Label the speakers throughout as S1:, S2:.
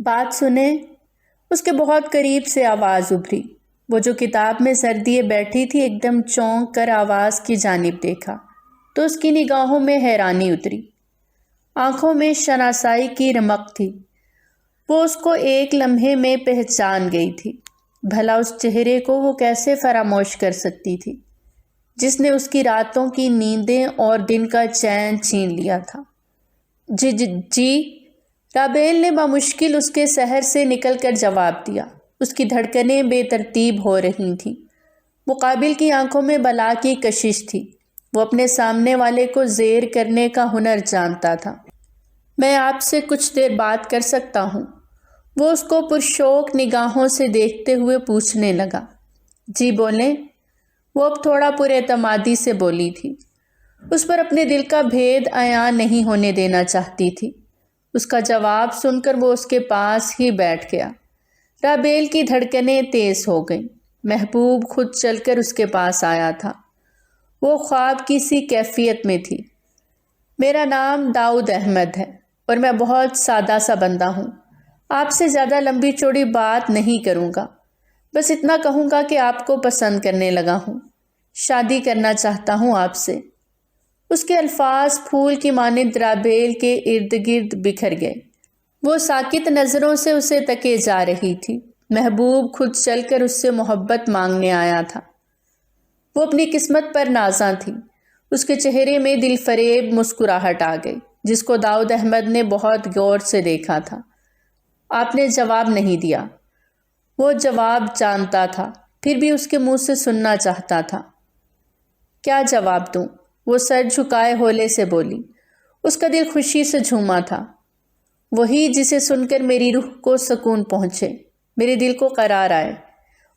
S1: بات سنیں۔ اس کے بہت قریب سے آواز ابھری۔ وہ جو کتاب میں سر دیے بیٹھی تھی ایک دم چونک کر آواز کی جانب دیکھا تو اس کی نگاہوں میں حیرانی اتری، آنکھوں میں شناسائی کی رمق تھی۔ وہ اس کو ایک لمحے میں پہچان گئی تھی۔ بھلا اس چہرے کو وہ کیسے فراموش کر سکتی تھی جس نے اس کی راتوں کی نیندیں اور دن کا چین چھین لیا تھا؟ جی رابیل نے بمشکل اس کے سحر سے نکل کر جواب دیا۔ اس کی دھڑکنیں بے ترتیب ہو رہی تھیں۔ مقابل کی آنکھوں میں بلا کی کشش تھی۔ وہ اپنے سامنے والے کو زیر کرنے کا ہنر جانتا تھا۔ میں آپ سے کچھ دیر بات کر سکتا ہوں؟ وہ اس کو پرشوق نگاہوں سے دیکھتے ہوئے پوچھنے لگا۔ جی بولیں، وہ اب تھوڑا پر اعتمادی سے بولی تھی۔ اس پر اپنے دل کا بھید عیاں نہیں ہونے دینا چاہتی تھی۔ اس کا جواب سن کر وہ اس کے پاس ہی بیٹھ گیا۔ رابیل کی دھڑکنیں تیز ہو گئیں۔ محبوب خود چل کر اس کے پاس آیا تھا۔ وہ خواب کی سی کیفیت میں تھی۔ میرا نام داؤد احمد ہے اور میں بہت سادہ سا بندہ ہوں۔ آپ سے زیادہ لمبی چوڑی بات نہیں کروں گا، بس اتنا کہوں گا کہ آپ کو پسند کرنے لگا ہوں، شادی کرنا چاہتا ہوں آپ سے۔ اس کے الفاظ پھول کی مانند رابیل کے ارد گرد بکھر گئے۔ وہ ساکت نظروں سے اسے تکے جا رہی تھی۔ محبوب خود چل کر اس سے محبت مانگنے آیا تھا۔ وہ اپنی قسمت پر نازاں تھی۔ اس کے چہرے میں دل فریب مسکراہٹ آ گئی جس کو داؤد احمد نے بہت غور سے دیکھا تھا۔ آپ نے جواب نہیں دیا۔ وہ جواب جانتا تھا، پھر بھی اس کے منہ سے سننا چاہتا تھا۔ کیا جواب دوں؟ وہ سر جھکائے ہولے سے بولی۔ اس کا دل خوشی سے جھوما تھا۔ وہی جسے سن کر میری روح کو سکون پہنچے، میرے دل کو قرار آئے۔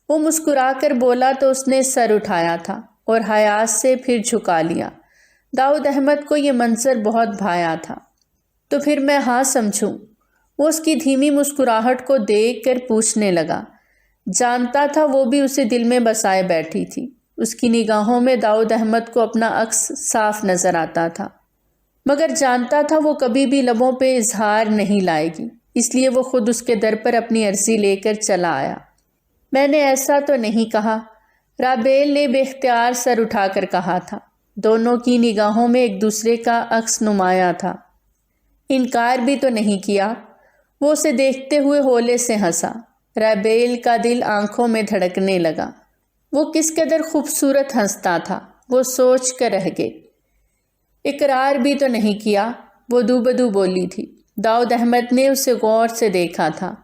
S1: وہ مسکرا کر بولا تو اس نے سر اٹھایا تھا اور حیات سے پھر جھکا لیا۔ داؤد احمد کو یہ منظر بہت بھایا تھا۔ تو پھر میں ہاں سمجھوں؟ وہ اس کی دھیمی مسکراہٹ کو دیکھ کر پوچھنے لگا۔ جانتا تھا وہ بھی اسے دل میں بسائے بیٹھی تھی۔ اس کی نگاہوں میں داؤد احمد کو اپنا عکس صاف نظر آتا تھا، مگر جانتا تھا وہ کبھی بھی لبوں پہ اظہار نہیں لائے گی، اس لیے وہ خود اس کے در پر اپنی عرضی لے کر چلا آیا۔ میں نے ایسا تو نہیں کہا، رابیل نے بے اختیار سر اٹھا کر کہا تھا۔ دونوں کی نگاہوں میں ایک دوسرے کا عکس نمایاں تھا۔ انکار بھی تو نہیں کیا؟ وہ اسے دیکھتے ہوئے ہولے سے ہنسا۔ رابیل کا دل آنکھوں میں دھڑکنے لگا۔ وہ کس قدر خوبصورت ہنستا تھا، وہ سوچ کر رہ گئے۔ اقرار بھی تو نہیں کیا؟ وہ دو بدو بولی تھی۔ داؤد احمد نے اسے غور سے دیکھا تھا،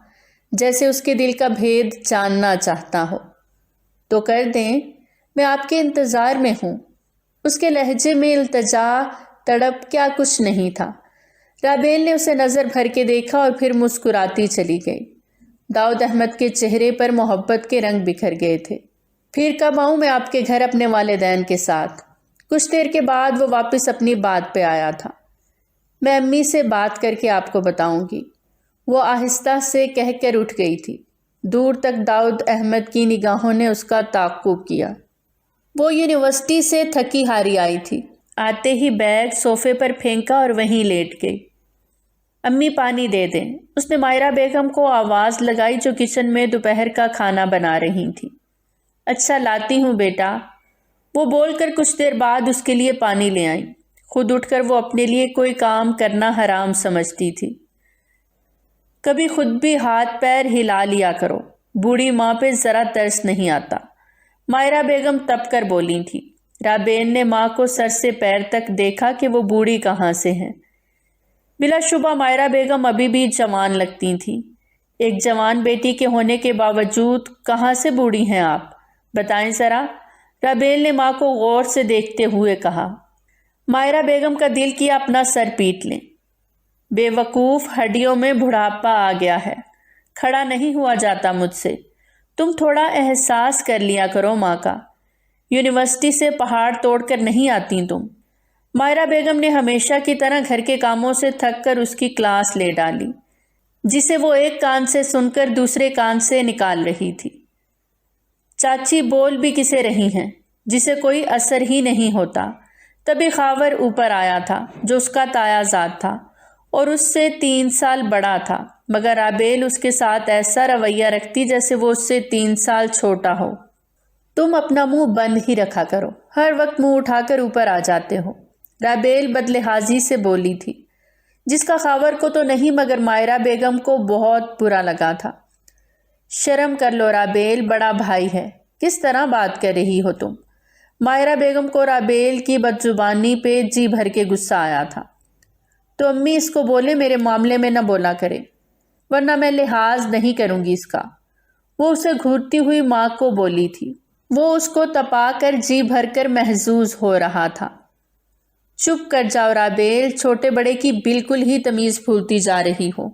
S1: جیسے اس کے دل کا بھید جاننا چاہتا ہو۔ تو کر دیں، میں آپ کے انتظار میں ہوں۔ اس کے لہجے میں التجا، تڑپ کیا کچھ نہیں تھا۔ رابیل نے اسے نظر بھر کے دیکھا اور پھر مسکراتی چلی گئی۔ داؤد احمد کے چہرے پر محبت کے رنگ بکھر گئے تھے۔ پھر کب آؤں میں آپ کے گھر اپنے والدین کے ساتھ؟ کچھ دیر کے بعد وہ واپس اپنی بات پہ آیا تھا۔ میں امی سے بات کر کے آپ کو بتاؤں گی، وہ آہستہ سے کہہ کر اٹھ گئی تھی۔ دور تک داؤد احمد کی نگاہوں نے اس کا تعقب کیا۔ وہ یونیورسٹی سے تھکی ہاری آئی تھی۔ آتے ہی بیگ صوفے پر پھینکا اور وہیں لیٹ گئی۔ امی پانی دے دیں، اس نے مائرہ بیگم کو آواز لگائی جو کچن میں دوپہر کا کھانا بنا رہی تھی۔ اچھا لاتی ہوں بیٹا، وہ بول کر کچھ دیر بعد اس کے لیے پانی لے آئیں۔ خود اٹھ کر وہ اپنے لیے کوئی کام کرنا حرام سمجھتی تھی۔ کبھی خود بھی ہاتھ پیر ہلا لیا کرو، بوڑھی ماں پہ ذرا ترس نہیں آتا، مائرہ بیگم تپ کر بولی تھی۔ رابیل نے ماں کو سر سے پیر تک دیکھا کہ وہ بوڑھی کہاں سے ہیں۔ بلا شبہ مائرہ بیگم ابھی بھی جوان لگتی تھی۔ ایک جوان بیٹی کے ہونے کے باوجود کہاں سے بوڑھی ہیں آپ؟ بتائیں ذرا، رابیل نے ماں کو غور سے دیکھتے ہوئے کہا۔ مائرہ بیگم کا دل کیا اپنا سر پیٹ لیں۔ بے وقوف، ہڈیوں میں بڑھاپا آ گیا ہے، کھڑا نہیں ہوا جاتا مجھ سے، تم تھوڑا احساس کر لیا کرو ماں کا۔ یونیورسٹی سے پہاڑ توڑ کر نہیں آتی تم۔ مائرہ بیگم نے ہمیشہ کی طرح گھر کے کاموں سے تھک کر اس کی کلاس لے ڈالی، جسے وہ ایک کان سے سن کر دوسرے کان سے نکال رہی تھی۔ چاچی بول بھی کسے رہی ہیں جسے کوئی اثر ہی نہیں ہوتا۔ تبھی خاور اوپر آیا تھا جو اس کا تایا زاد تھا۔ اور اس سے 3 سال بڑا تھا، مگر رابیل اس کے ساتھ ایسا رویہ رکھتی جیسے وہ اس سے 3 سال چھوٹا ہو۔ تم اپنا منہ بند ہی رکھا کرو، ہر وقت منہ اٹھا کر اوپر آ جاتے ہو، رابیل بدلحاظی سے بولی تھی، جس کا خاور کو تو نہیں مگر مائرہ بیگم کو بہت برا لگا تھا۔ شرم کر لو رابیل، بڑا بھائی ہے، کس طرح بات کر رہی ہو تم؟ مائرہ بیگم کو رابیل کی بدزبانی پہ جی بھر کے غصہ آیا تھا۔ تو امی اس کو بولے میرے معاملے میں نہ بولا کرے، ورنہ میں لحاظ نہیں کروں گی اس کا۔ وہ اسے گھورتی ہوئی ماں کو بولی تھی۔ وہ اس کو تپا کر جی بھر کر محظوظ ہو رہا تھا۔ چپ کر جاؤ رابیل، چھوٹے بڑے کی بالکل ہی تمیز بھولتی جا رہی ہو۔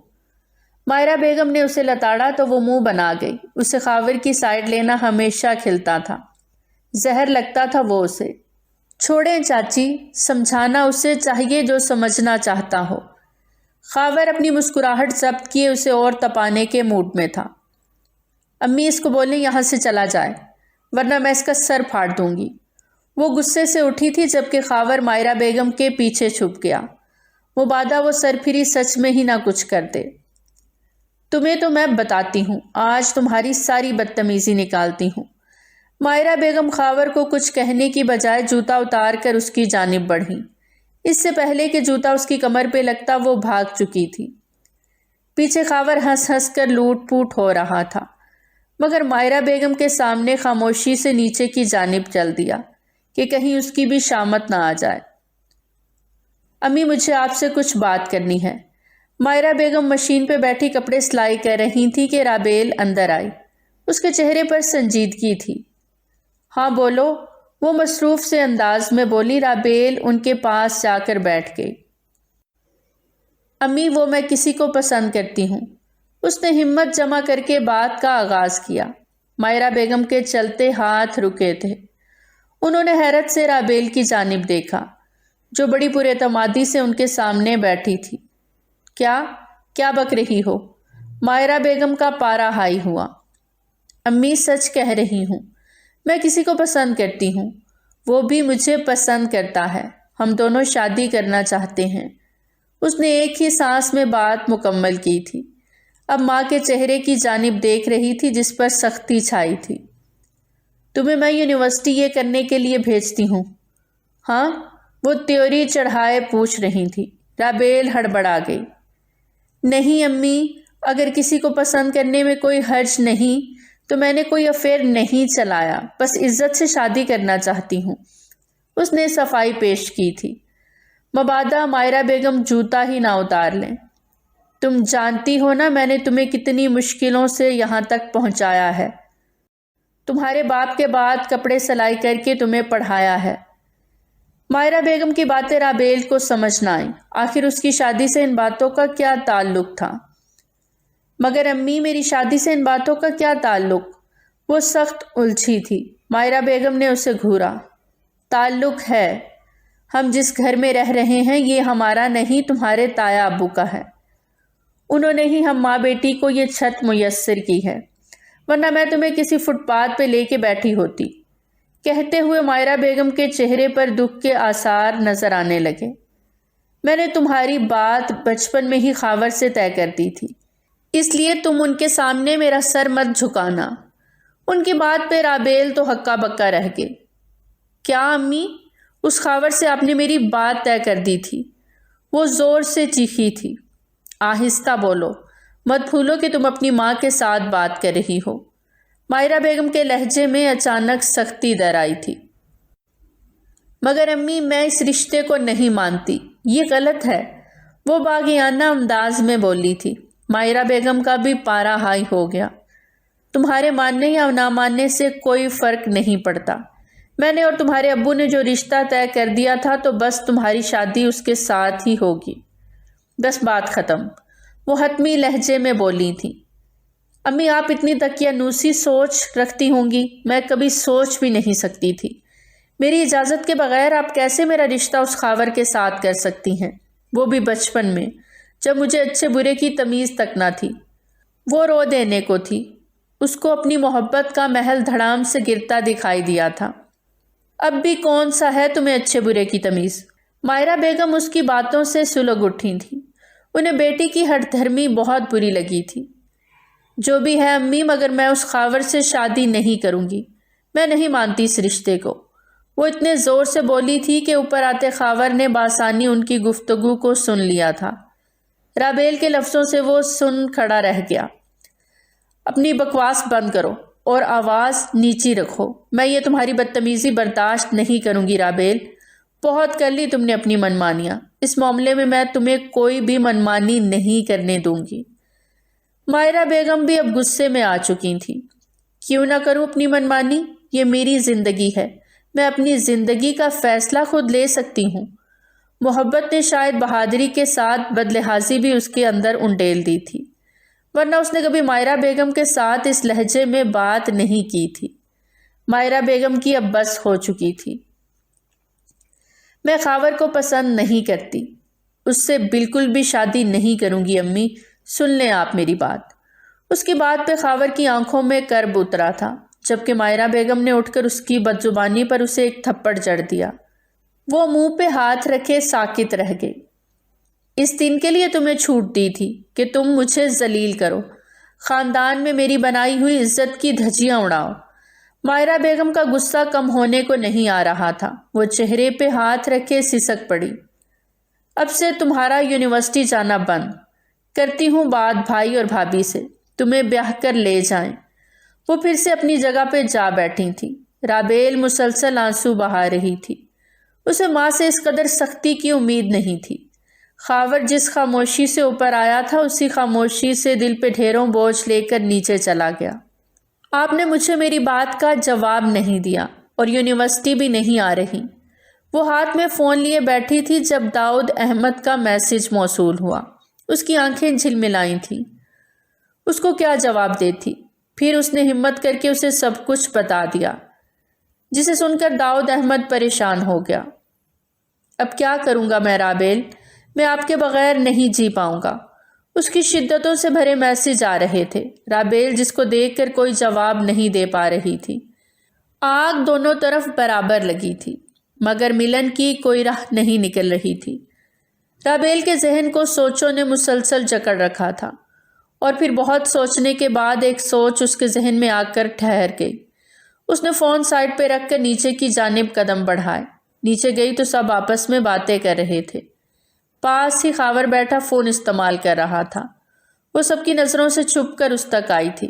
S1: مائرہ بیگم نے اسے لتاڑا تو وہ منہ بنا گئی۔ اسے خاور کی سائڈ لینا ہمیشہ کھلتا تھا، زہر لگتا تھا وہ اسے۔ چھوڑیں چاچی، سمجھانا اسے چاہیے جو سمجھنا چاہتا ہو۔ خاور اپنی مسکراہٹ ضبط کیے اسے اور تپانے کے موڈ میں تھا۔ امی اس کو بولیں یہاں سے چلا جائے، ورنہ میں اس کا سر پھاڑ دوں گی۔ وہ غصے سے اٹھی تھی جبکہ خاور مائرہ بیگم کے پیچھے چھپ گیا۔ مبادا وہ سر پھری سچ میں ہی نہ کچھ کرتے۔ تمہیں تو میں بتاتی ہوں، آج تمہاری ساری بدتمیزی نکالتی ہوں۔ مائرہ بیگم خاور کو کچھ کہنے کی بجائے جوتا اتار کر اس کی جانب بڑھی۔ اس سے پہلے کہ جوتا اس کی کمر پہ لگتا وہ بھاگ چکی تھی۔ پیچھے خاور ہنس ہنس کر لوٹ پوٹ ہو رہا تھا، مگر مائرہ بیگم کے سامنے خاموشی سے نیچے کی جانب چل دیا کہ کہیں اس کی بھی شامت نہ آ جائے۔ امی مجھے آپ سے کچھ بات کرنی ہے۔ مائرہ بیگم مشین پہ بیٹھی کپڑے سلائی کر رہی تھی کہ رابیل اندر آئی۔ اس کے چہرے پر سنجیدگی تھی۔ ہاں بولو، وہ مصروف سے انداز میں بولی۔ رابیل ان کے پاس جا کر بیٹھ گئی۔ امی وہ میں کسی کو پسند کرتی ہوں۔ اس نے ہمت جمع کر کے بات کا آغاز کیا۔ مائرہ بیگم کے چلتے ہاتھ رکے تھے۔ انہوں نے حیرت سے رابیل کی جانب دیکھا جو بڑی پر اعتمادی سے ان کے سامنے بیٹھی تھی۔ کیا بک رہی ہو؟ مائرہ بیگم کا پارا ہائی ہوا۔ امی سچ کہہ رہی ہوں، میں کسی کو پسند کرتی ہوں، وہ بھی مجھے پسند کرتا ہے، ہم دونوں شادی کرنا چاہتے ہیں۔ اس نے ایک ہی سانس میں بات مکمل کی تھی۔ اب ماں کے چہرے کی جانب دیکھ رہی تھی جس پر سختی چھائی تھی۔ تمہیں میں یونیورسٹی یہ کرنے کے لیے بھیجتی ہوں؟ ہاں؟ وہ تیوری چڑھائے پوچھ رہی تھی۔ رابیل ہڑبڑا گئی۔ نہیں امی، اگر کسی کو پسند کرنے میں کوئی حرج نہیں تو میں نے کوئی افیئر نہیں چلایا، بس عزت سے شادی کرنا چاہتی ہوں، اس نے صفائی پیش کی تھی۔ مبادا مائرہ بیگم جوتا ہی نہ اتار لیں۔ تم جانتی ہو نا میں نے تمہیں کتنی مشکلوں سے یہاں تک پہنچایا ہے، تمہارے باپ کے بعد کپڑے سلائی کر کے تمہیں پڑھایا ہے۔ مائرہ بیگم کی باتیں رابیل کو سمجھ نہ آئیں۔ آخر اس کی شادی سے ان باتوں کا کیا تعلق تھا؟ مگر امی میری شادی سے ان باتوں کا کیا تعلق؟ وہ سخت الجھی تھی۔ مائرہ بیگم نے اسے گھورا۔ تعلق ہے، ہم جس گھر میں رہ رہے ہیں یہ ہمارا نہیں، تمہارے تایا ابو کا ہے۔ انہوں نے ہی ہم ماں بیٹی کو یہ چھت میسر کی ہے، ورنہ میں تمہیں کسی فٹ پاتھ پہ لے کے بیٹھی ہوتی۔ کہتے ہوئے مائرہ بیگم کے چہرے پر دکھ کے آثار نظر آنے لگے۔ میں نے تمہاری بات بچپن میں ہی خاور سے طے کر دی تھی، اس لیے تم ان کے سامنے میرا سر مت جھکانا۔ ان کی بات پہ رابیل تو ہکا بکا رہ گئی۔ کیا امی؟ اس خاور سے آپ نے میری بات طے کر دی تھی؟ وہ زور سے چیخی تھی۔ آہستہ بولو، مت بھولو کہ تم اپنی ماں کے ساتھ بات کر رہی ہو۔ مائرہ بیگم کے لہجے میں اچانک سختی در آئی تھی۔ مگر امی میں اس رشتے کو نہیں مانتی، یہ غلط ہے، وہ باغیانہ انداز میں بولی تھی۔ مائرہ بیگم کا بھی پارا ہائی ہو گیا۔ تمہارے ماننے یا نہ ماننے سے کوئی فرق نہیں پڑتا، میں نے اور تمہارے ابو نے جو رشتہ طے کر دیا تھا تو بس تمہاری شادی اس کے ساتھ ہی ہوگی، بس بات ختم، وہ حتمی لہجے میں بولی تھی۔ امی آپ اتنی دقیانوسی سوچ رکھتی ہوں گی، میں کبھی سوچ بھی نہیں سکتی تھی۔ میری اجازت کے بغیر آپ کیسے میرا رشتہ اس خاور کے ساتھ کر سکتی ہیں، وہ بھی بچپن میں، جب مجھے اچھے برے کی تمیز تک نہ تھی۔ وہ رو دینے کو تھی، اس کو اپنی محبت کا محل دھڑام سے گرتا دکھائی دیا تھا۔ اب بھی کون سا ہے تمہیں اچھے برے کی تمیز؟ مائرہ بیگم اس کی باتوں سے سلگ اٹھی تھی۔ انہیں بیٹی کی ہٹ دھرمی بہت بری لگی تھی۔ جو بھی ہے امی، مگر میں اس خاور سے شادی نہیں کروں گی، میں نہیں مانتی اس رشتے کو، وہ اتنے زور سے بولی تھی کہ اوپر آتے خاور نے بآسانی ان کی گفتگو کو سن لیا تھا۔ رابیل کے لفظوں سے وہ سن کھڑا رہ گیا۔ اپنی بکواس بند کرو اور آواز نیچی رکھو، میں یہ تمہاری بدتمیزی برداشت نہیں کروں گی رابیل، بہت کر لی تم نے اپنی منمانیاں، اس معاملے میں میں تمہیں کوئی بھی منمانی نہیں کرنے دوں گی۔ مائرہ بیگم بھی اب غصے میں آ چکی تھی۔ کیوں نہ کروں اپنی منمانی؟ یہ میری زندگی ہے، میں اپنی زندگی کا فیصلہ خود لے سکتی ہوں۔ محبت نے شاید بہادری کے ساتھ بدلحاظی بھی اس کے اندر انڈیل دی تھی، ورنہ اس نے کبھی مائرہ بیگم کے ساتھ اس لہجے میں بات نہیں کی تھی۔ مائرہ بیگم کی اب بس ہو چکی تھی۔ میں خاور کو پسند نہیں کرتی، اس سے بالکل بھی شادی نہیں کروں گی امی، سن لیں آپ میری بات۔ اس کی بات پہ خاور کی آنکھوں میں کرب اترا تھا، جبکہ مائرہ بیگم نے اٹھ کر اس کی بدزبانی پر اسے ایک تھپڑ جڑ دیا۔ وہ منہ پہ ہاتھ رکھے ساکت رہ گئی۔ اس دن کے لیے تمہیں چھوٹ دی تھی کہ تم مجھے ذلیل کرو، خاندان میں میری بنائی ہوئی عزت کی دھجیاں اڑاؤ۔ مائرہ بیگم کا غصہ کم ہونے کو نہیں آ رہا تھا، وہ چہرے پہ ہاتھ رکھے سسک پڑی۔ اب سے تمہارا یونیورسٹی جانا بند، کرتی ہوں بات بھائی اور بھابھی سے، تمہیں بیاہ کر لے جائیں۔ وہ پھر سے اپنی جگہ پہ جا بیٹھی تھی۔ رابیل مسلسل آنسو بہا رہی تھی۔ اسے ماں سے اس قدر سختی کی امید نہیں تھی۔ خاور جس خاموشی سے اوپر آیا تھا، اسی خاموشی سے دل پہ ڈھیروں بوجھ لے کر نیچے چلا گیا۔ آپ نے مجھے میری بات کا جواب نہیں دیا اور یونیورسٹی بھی نہیں آ رہی۔ وہ ہاتھ میں فون لیے بیٹھی تھی جب داؤد احمد کا میسج موصول ہوا۔ اس کی آنکھیں جھلملائیں تھیں۔ اس کو کیا جواب دیتی؟ پھر اس نے ہمت کر کے اسے سب کچھ بتا دیا، جسے سن کر داؤد احمد پریشان ہو گیا۔ اب کیا کروں گا میں رابیل؟ میں آپ کے بغیر نہیں جی پاؤں گا۔ اس کی شدتوں سے بھرے میسج آ رہے تھے۔ رابیل جس کو دیکھ کر کوئی جواب نہیں دے پا رہی تھی۔ آگ دونوں طرف برابر لگی تھی، مگر ملن کی کوئی راہ نہیں نکل رہی تھی۔ رابیل کے ذہن کو سوچوں نے مسلسل جکڑ رکھا تھا، اور پھر بہت سوچنے کے بعد ایک سوچ اس کے ذہن میں آ کر ٹھہر گئی۔ اس نے فون سائڈ پہ رکھ کر نیچے کی جانب قدم بڑھائے۔ نیچے گئی تو سب آپس میں باتیں کر رہے تھے۔ پاس ہی خاور بیٹھا فون استعمال کر رہا تھا۔ وہ سب کی نظروں سے چھپ کر اس تک آئی تھی۔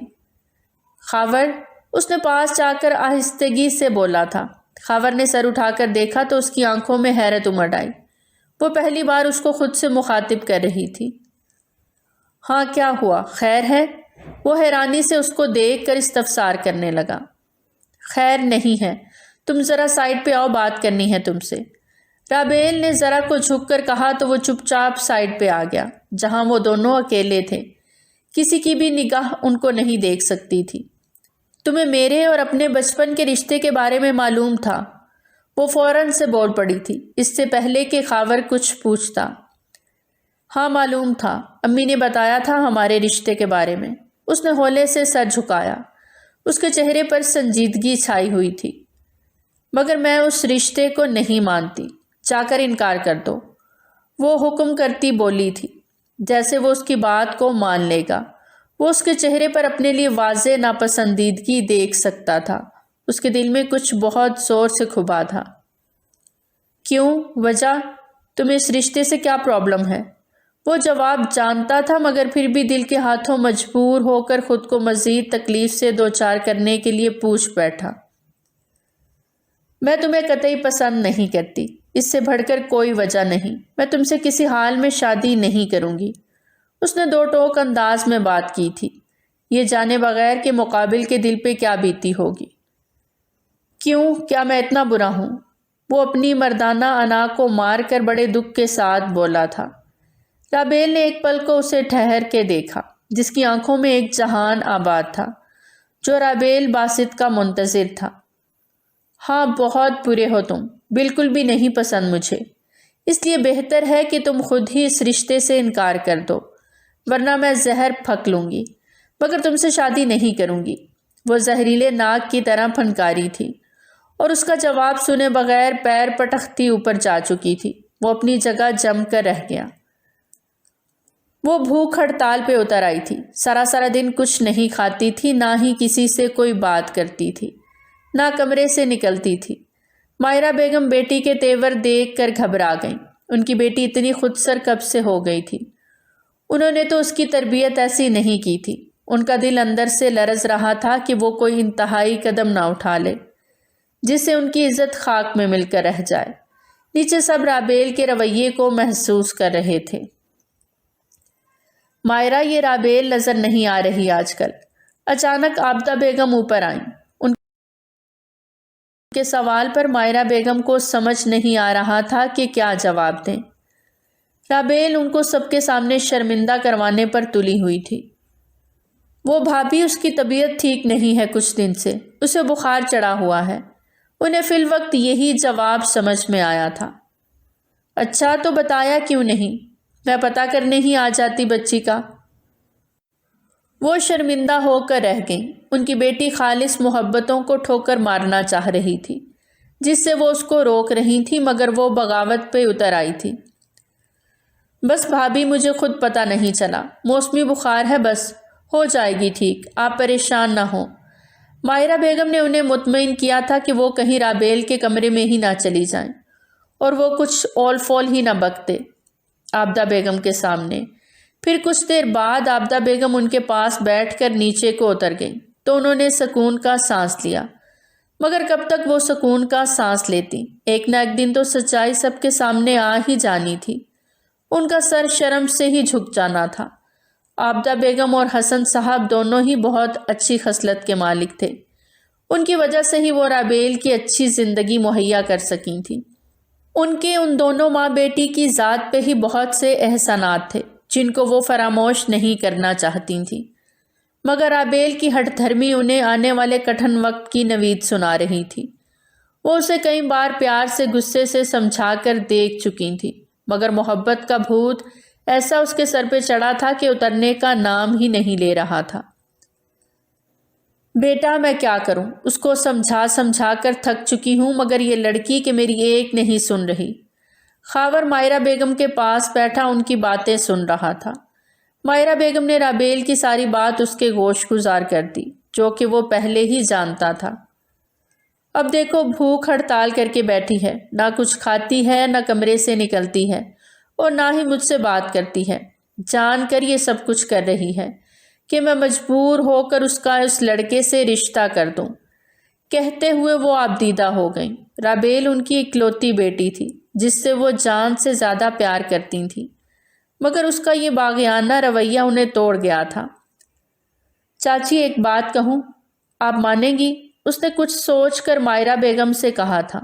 S1: خاور، اس نے پاس جا کر آہستگی سے بولا تھا۔ خاور نے سر اٹھا کر دیکھا تو اس کی آنکھوں میں حیرت امڑ آئی۔ وہ پہلی بار اس کو خود سے مخاطب کر رہی تھی۔ ہاں کیا ہوا، خیر ہے؟ وہ حیرانی سے اس کو دیکھ کر استفسار کرنے لگا۔ خیر نہیں ہے، تم ذرا سائڈ پہ آؤ، بات کرنی ہے تم سے۔ رابیل نے ذرا کو جھک کر کہا تو وہ چپ چاپ سائڈ پہ آ گیا، جہاں وہ دونوں اکیلے تھے۔ کسی کی بھی نگاہ ان کو نہیں دیکھ سکتی تھی۔ تمہیں میرے اور اپنے بچپن کے رشتے کے بارے میں معلوم تھا؟ وہ فوراً سے بول پڑی تھی، اس سے پہلے کہ خاور کچھ پوچھتا۔ ہاں معلوم تھا، امی نے بتایا تھا ہمارے رشتے کے بارے میں۔ اس نے ہولے سے سر جھکایا۔ اس کے چہرے پر سنجیدگی چھائی ہوئی تھی۔ مگر میں اس رشتے کو نہیں مانتی، جا کر انکار کر دو، وہ حکم کرتی بولی تھی، جیسے وہ اس کی بات کو مان لے گا۔ وہ اس کے چہرے پر اپنے لیے واضح ناپسندیدگی دیکھ سکتا تھا۔ اس کے دل میں کچھ بہت زور سے کھبا تھا۔ کیوں؟ وجہ؟ تمہیں اس رشتے سے کیا پرابلم ہے؟ وہ جواب جانتا تھا، مگر پھر بھی دل کے ہاتھوں مجبور ہو کر خود کو مزید تکلیف سے دوچار کرنے کے لیے پوچھ بیٹھا۔ میں تمہیں قطعی پسند نہیں کرتی، اس سے بڑھ کر کوئی وجہ نہیں۔ میں تم سے کسی حال میں شادی نہیں کروں گی۔ اس نے دو ٹوک انداز میں بات کی تھی، یہ جانے بغیر کہ مقابل کے دل پہ کیا بیتی ہوگی۔ کیوں؟ کیا میں اتنا برا ہوں؟ وہ اپنی مردانہ انا کو مار کر بڑے دکھ کے ساتھ بولا تھا۔ رابیل نے ایک پل کو اسے ٹھہر کے دیکھا، جس کی آنکھوں میں ایک جہان آباد تھا، جو رابیل باسط کا منتظر تھا۔ ہاں بہت برے ہو تم، بالکل بھی نہیں پسند مجھے، اس لیے بہتر ہے کہ تم خود ہی اس رشتے سے انکار کر دو، ورنہ میں زہر پھک لوں گی، مگر تم سے شادی نہیں کروں گی۔ وہ زہریلے ناگ کی طرح پھنکاری تھی، اور اس کا جواب سنے بغیر پیر پٹختی اوپر جا چکی تھی۔ وہ اپنی جگہ جم کر رہ گیا۔ وہ بھوک ہڑتال پہ اتر آئی تھی۔ سارا دن کچھ نہیں کھاتی تھی، نہ ہی کسی سے کوئی بات کرتی تھی، نہ کمرے سے نکلتی تھی۔ مائرہ بیگم بیٹی کے تیور دیکھ کر گھبرا گئیں۔ ان کی بیٹی اتنی خودسر کب سے ہو گئی تھی؟ انہوں نے تو اس کی تربیت ایسی نہیں کی تھی۔ ان کا دل اندر سے لرز رہا تھا کہ وہ کوئی انتہائی قدم نہ اٹھا لے جس سے ان کی عزت خاک میں مل کر رہ جائے۔ نیچے سب رابیل کے رویے کو محسوس کر رہے تھے۔ مائرہ، یہ رابیل نظر نہیں آ رہی آج کل۔ اچانک عابدہ بیگم اوپر آئیں۔ ان کے سوال پر مائرہ بیگم کو سمجھ نہیں آ رہا تھا کہ کیا جواب دیں۔ رابیل ان کو سب کے سامنے شرمندہ کروانے پر تلی ہوئی تھی۔ وہ بھابھی، اس کی طبیعت ٹھیک نہیں ہے کچھ دن سے، اسے بخار چڑھا ہوا ہے۔ انہیں فی الوقت یہی جواب سمجھ میں آیا تھا۔ اچھا، تو بتایا کیوں نہیں؟ میں پتہ کرنے ہی آ جاتی بچی کا۔ وہ شرمندہ ہو کر رہ گئیں۔ ان کی بیٹی خالص محبتوں کو ٹھوکر مارنا چاہ رہی تھی جس سے وہ اس کو روک رہی تھی، مگر وہ بغاوت پہ اتر آئی تھی۔ بس بھابھی، مجھے خود پتہ نہیں چلا، موسمی بخار ہے، بس ہو جائے گی ٹھیک، آپ پریشان نہ ہوں۔ مائرہ بیگم نے انہیں مطمئن کیا تھا کہ وہ کہیں رابیل کے کمرے میں ہی نہ چلی جائیں اور وہ کچھ اول فول ہی نہ بکتے عابدہ بیگم کے سامنے۔ پھر کچھ دیر بعد عابدہ بیگم ان کے پاس بیٹھ کر نیچے کو اتر گئیں تو انہوں نے سکون کا سانس لیا، مگر کب تک وہ سکون کا سانس لیتی؟ ایک نہ ایک دن تو سچائی سب کے سامنے آ ہی جانی تھی۔ ان کا سر شرم سے ہی جھک جانا تھا۔ عابدہ بیگم اور حسن صاحب دونوں ہی بہت اچھی خصلت کے مالک تھے۔ ان کی وجہ سے ہی وہ رابیل کی اچھی زندگی مہیا کر سکی تھی۔ ان کے ان دونوں ماں بیٹی کی ذات پہ ہی بہت سے احسانات تھے جن کو وہ فراموش نہیں کرنا چاہتی تھیں، مگر رابیل کی ہٹ دھرمی انہیں آنے والے کٹھن وقت کی نوید سنا رہی تھی۔ وہ اسے کئی بار پیار سے غصے سے سمجھا کر دیکھ چکی تھی، مگر محبت کا بھوت ایسا اس کے سر پہ چڑھا تھا کہ اترنے کا نام ہی نہیں لے رہا تھا۔ بیٹا، میں کیا کروں؟ اس کو سمجھا کر تھک چکی ہوں، مگر یہ لڑکی کہ میری ایک نہیں سن رہی۔ خاور مائرہ بیگم کے پاس بیٹھا ان کی باتیں سن رہا تھا۔ مائرہ بیگم نے رابیل کی ساری بات اس کے گوش گزار کر دی، جو کہ وہ پہلے ہی جانتا تھا۔ اب دیکھو، بھوک ہڑتال کر کے بیٹھی ہے، نہ کچھ کھاتی ہے، نہ کمرے سے نکلتی ہے، اور نہ ہی مجھ سے بات کرتی ہے۔ جان کر یہ سب کچھ کر رہی ہے کہ میں مجبور ہو کر اس کا اس لڑکے سے رشتہ کر دوں۔ کہتے ہوئے وہ آبدیدہ ہو گئیں۔ رابیل ان کی اکلوتی بیٹی تھی جس سے وہ جان سے زیادہ پیار کرتی تھی، مگر اس کا یہ باغیانہ رویہ انہیں توڑ گیا تھا۔ چاچی، ایک بات کہوں، آپ مانیں گی؟ اس نے کچھ سوچ کر مائرہ بیگم سے کہا تھا۔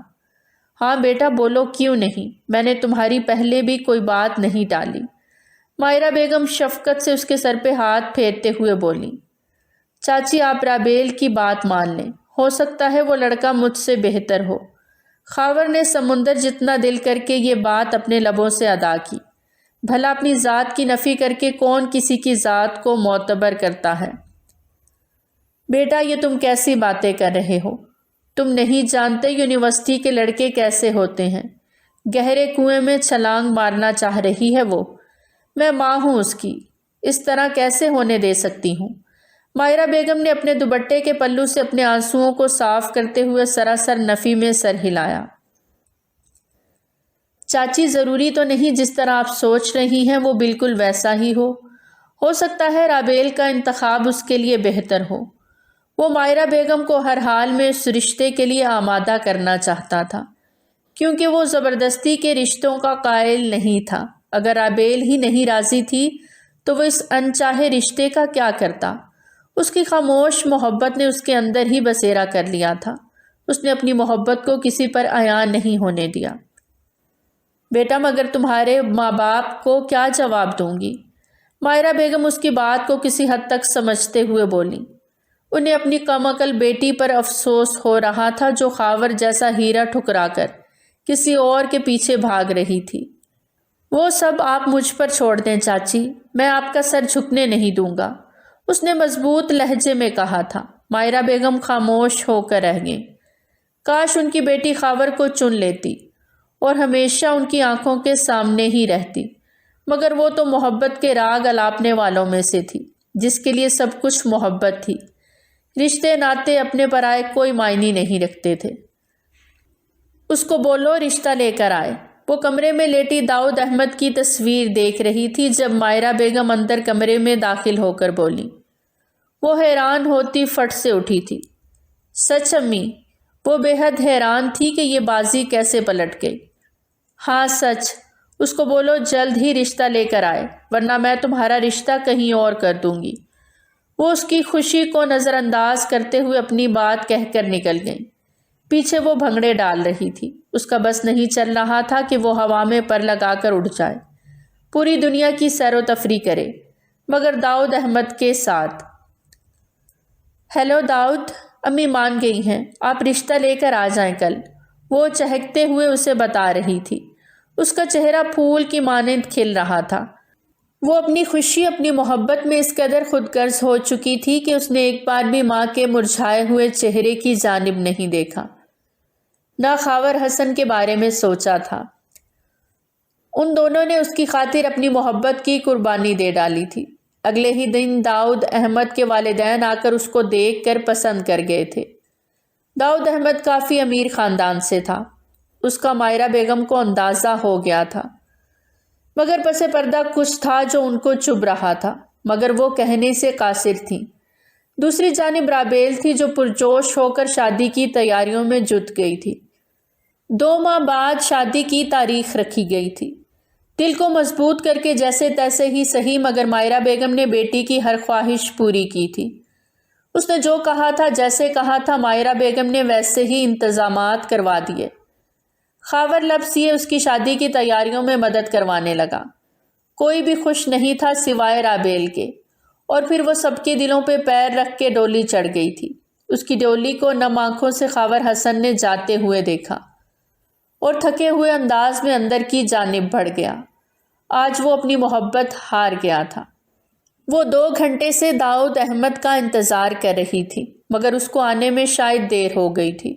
S1: ہاں بیٹا، بولو، کیوں نہیں؟ میں نے تمہاری پہلے بھی کوئی بات نہیں ٹالی۔ مائرہ بیگم شفقت سے اس کے سر پہ ہاتھ پھیرتے ہوئے بولی۔ چاچی، آپ رابیل کی بات مان لیں، ہو سکتا ہے وہ لڑکا مجھ سے بہتر ہو۔ خاور نے سمندر جتنا دل کر کے یہ بات اپنے لبوں سے ادا کی۔ بھلا اپنی ذات کی نفی کر کے کون کسی کی ذات کو معتبر کرتا ہے؟ بیٹا، یہ تم کیسی باتیں کر رہے ہو؟ تم نہیں جانتے یونیورسٹی کے لڑکے کیسے ہوتے ہیں۔ گہرے کنویں میں چھلانگ مارنا چاہ رہی ہے وہ۔ میں ماں ہوں اس کی، اس طرح کیسے ہونے دے سکتی ہوں؟ مائرہ بیگم نے اپنے دوپٹے کے پلو سے اپنے آنسوؤں کو صاف کرتے ہوئے سراسر نفی میں سر ہلایا۔ چاچی، ضروری تو نہیں جس طرح آپ سوچ رہی ہیں وہ بالکل ویسا ہی ہو سکتا ہے رابیل کا انتخاب اس کے لیے بہتر ہو۔ وہ مائرہ بیگم کو ہر حال میں اس رشتے کے لیے آمادہ کرنا چاہتا تھا، کیونکہ وہ زبردستی کے رشتوں کا قائل نہیں تھا۔ اگر رابیل ہی نہیں راضی تھی تو وہ اس انچاہے رشتے کا کیا کرتا؟ اس کی خاموش محبت نے اس کے اندر ہی بسیرا کر لیا تھا۔ اس نے اپنی محبت کو کسی پر عیاں نہیں ہونے دیا۔ بیٹا، مگر تمہارے ماں باپ کو کیا جواب دوں گی؟ مائرہ بیگم اس کی بات کو کسی حد تک سمجھتے ہوئے بولی۔ انہیں اپنی کم عقل بیٹی پر افسوس ہو رہا تھا جو خاور جیسا ہیرا ٹھکرا کر کسی اور کے پیچھے بھاگ رہی تھی۔ وہ سب آپ مجھ پر چھوڑ دیں چاچی، میں آپ کا سر جھکنے نہیں دوں گا، اس نے مضبوط لہجے میں کہا تھا۔ مائرہ بیگم خاموش ہو کر رہ گئیں۔ کاش ان کی بیٹی خاور کو چن لیتی اور ہمیشہ ان کی آنکھوں کے سامنے ہی رہتی، مگر وہ تو محبت کے راگ الاپنے والوں میں سے تھی، جس کے لیے سب کچھ محبت تھی۔ رشتے ناتے اپنے پرائے کوئی معنی نہیں رکھتے تھے۔ اس کو بولو رشتہ لے کر آئے۔ وہ کمرے میں لیٹی داؤد احمد کی تصویر دیکھ رہی تھی جب مائرہ بیگم اندر کمرے میں داخل ہو کر بولی۔ وہ حیران ہوتی فٹ سے اٹھی تھی۔ سچ امی؟ وہ بے حد حیران تھی کہ یہ بازی کیسے پلٹ گئی۔ ہاں سچ۔ اس کو بولو جلد ہی رشتہ لے کر آئے، ورنہ میں تمہارا رشتہ کہیں اور کر دوں گی۔ وہ اس کی خوشی کو نظر انداز کرتے ہوئے اپنی بات کہہ کر نکل گئی۔ پیچھے وہ بھنگڑے ڈال رہی تھی۔ اس کا بس نہیں چل رہا تھا کہ وہ ہوا میں پر لگا کر اڑ جائے، پوری دنیا کی سیر و تفریح کرے، مگر داؤد احمد کے ساتھ۔ ہیلو داؤد، امی مان گئی ہیں، آپ رشتہ لے کر آ جائیں کل، وہ چہکتے ہوئے اسے بتا رہی تھی۔ اس کا چہرہ پھول کی مانند کھل رہا تھا۔ وہ اپنی خوشی، اپنی محبت میں اس قدر خود غرض ہو چکی تھی کہ اس نے ایک بار بھی ماں کے مرجھائے ہوئے چہرے کی جانب نہیں دیکھا، نہ خاور حسن کے بارے میں سوچا تھا۔ ان دونوں نے اس کی خاطر اپنی محبت کی قربانی دے ڈالی تھی۔ اگلے ہی دن داؤد احمد کے والدین آ کر اس کو دیکھ کر پسند کر گئے تھے۔ داؤد احمد کافی امیر خاندان سے تھا، اس کا مائرہ بیگم کو اندازہ ہو گیا تھا، مگر پس پردہ کچھ تھا جو ان کو چبھ رہا تھا، مگر وہ کہنے سے قاصر تھیں۔ دوسری جانب رابیل تھی جو پرجوش ہو کر شادی کی تیاریوں میں جٹ گئی تھی۔ 2 ماہ بعد شادی کی تاریخ رکھی گئی تھی۔ دل کو مضبوط کر کے جیسے تیسے ہی صحیح، مگر مائرہ بیگم نے بیٹی کی ہر خواہش پوری کی تھی۔ اس نے جو کہا تھا، جیسے کہا تھا، مائرہ بیگم نے ویسے ہی انتظامات کروا دیے۔ خاور لفظ یہ اس کی شادی کی تیاریوں میں مدد کروانے لگا۔ کوئی بھی خوش نہیں تھا سوائے رابیل کے، اور پھر وہ سب کے دلوں پہ پیر رکھ کے ڈولی چڑھ گئی تھی۔ اس کی ڈولی کو نم آنکھوں سے خاور حسن نے جاتے ہوئے دیکھا اور تھکے ہوئے انداز میں اندر کی جانب بڑھ گیا۔ آج وہ اپنی محبت ہار گیا تھا۔ وہ 2 گھنٹے سے داؤد احمد کا انتظار کر رہی تھی، مگر اس کو آنے میں شاید دیر ہو گئی تھی۔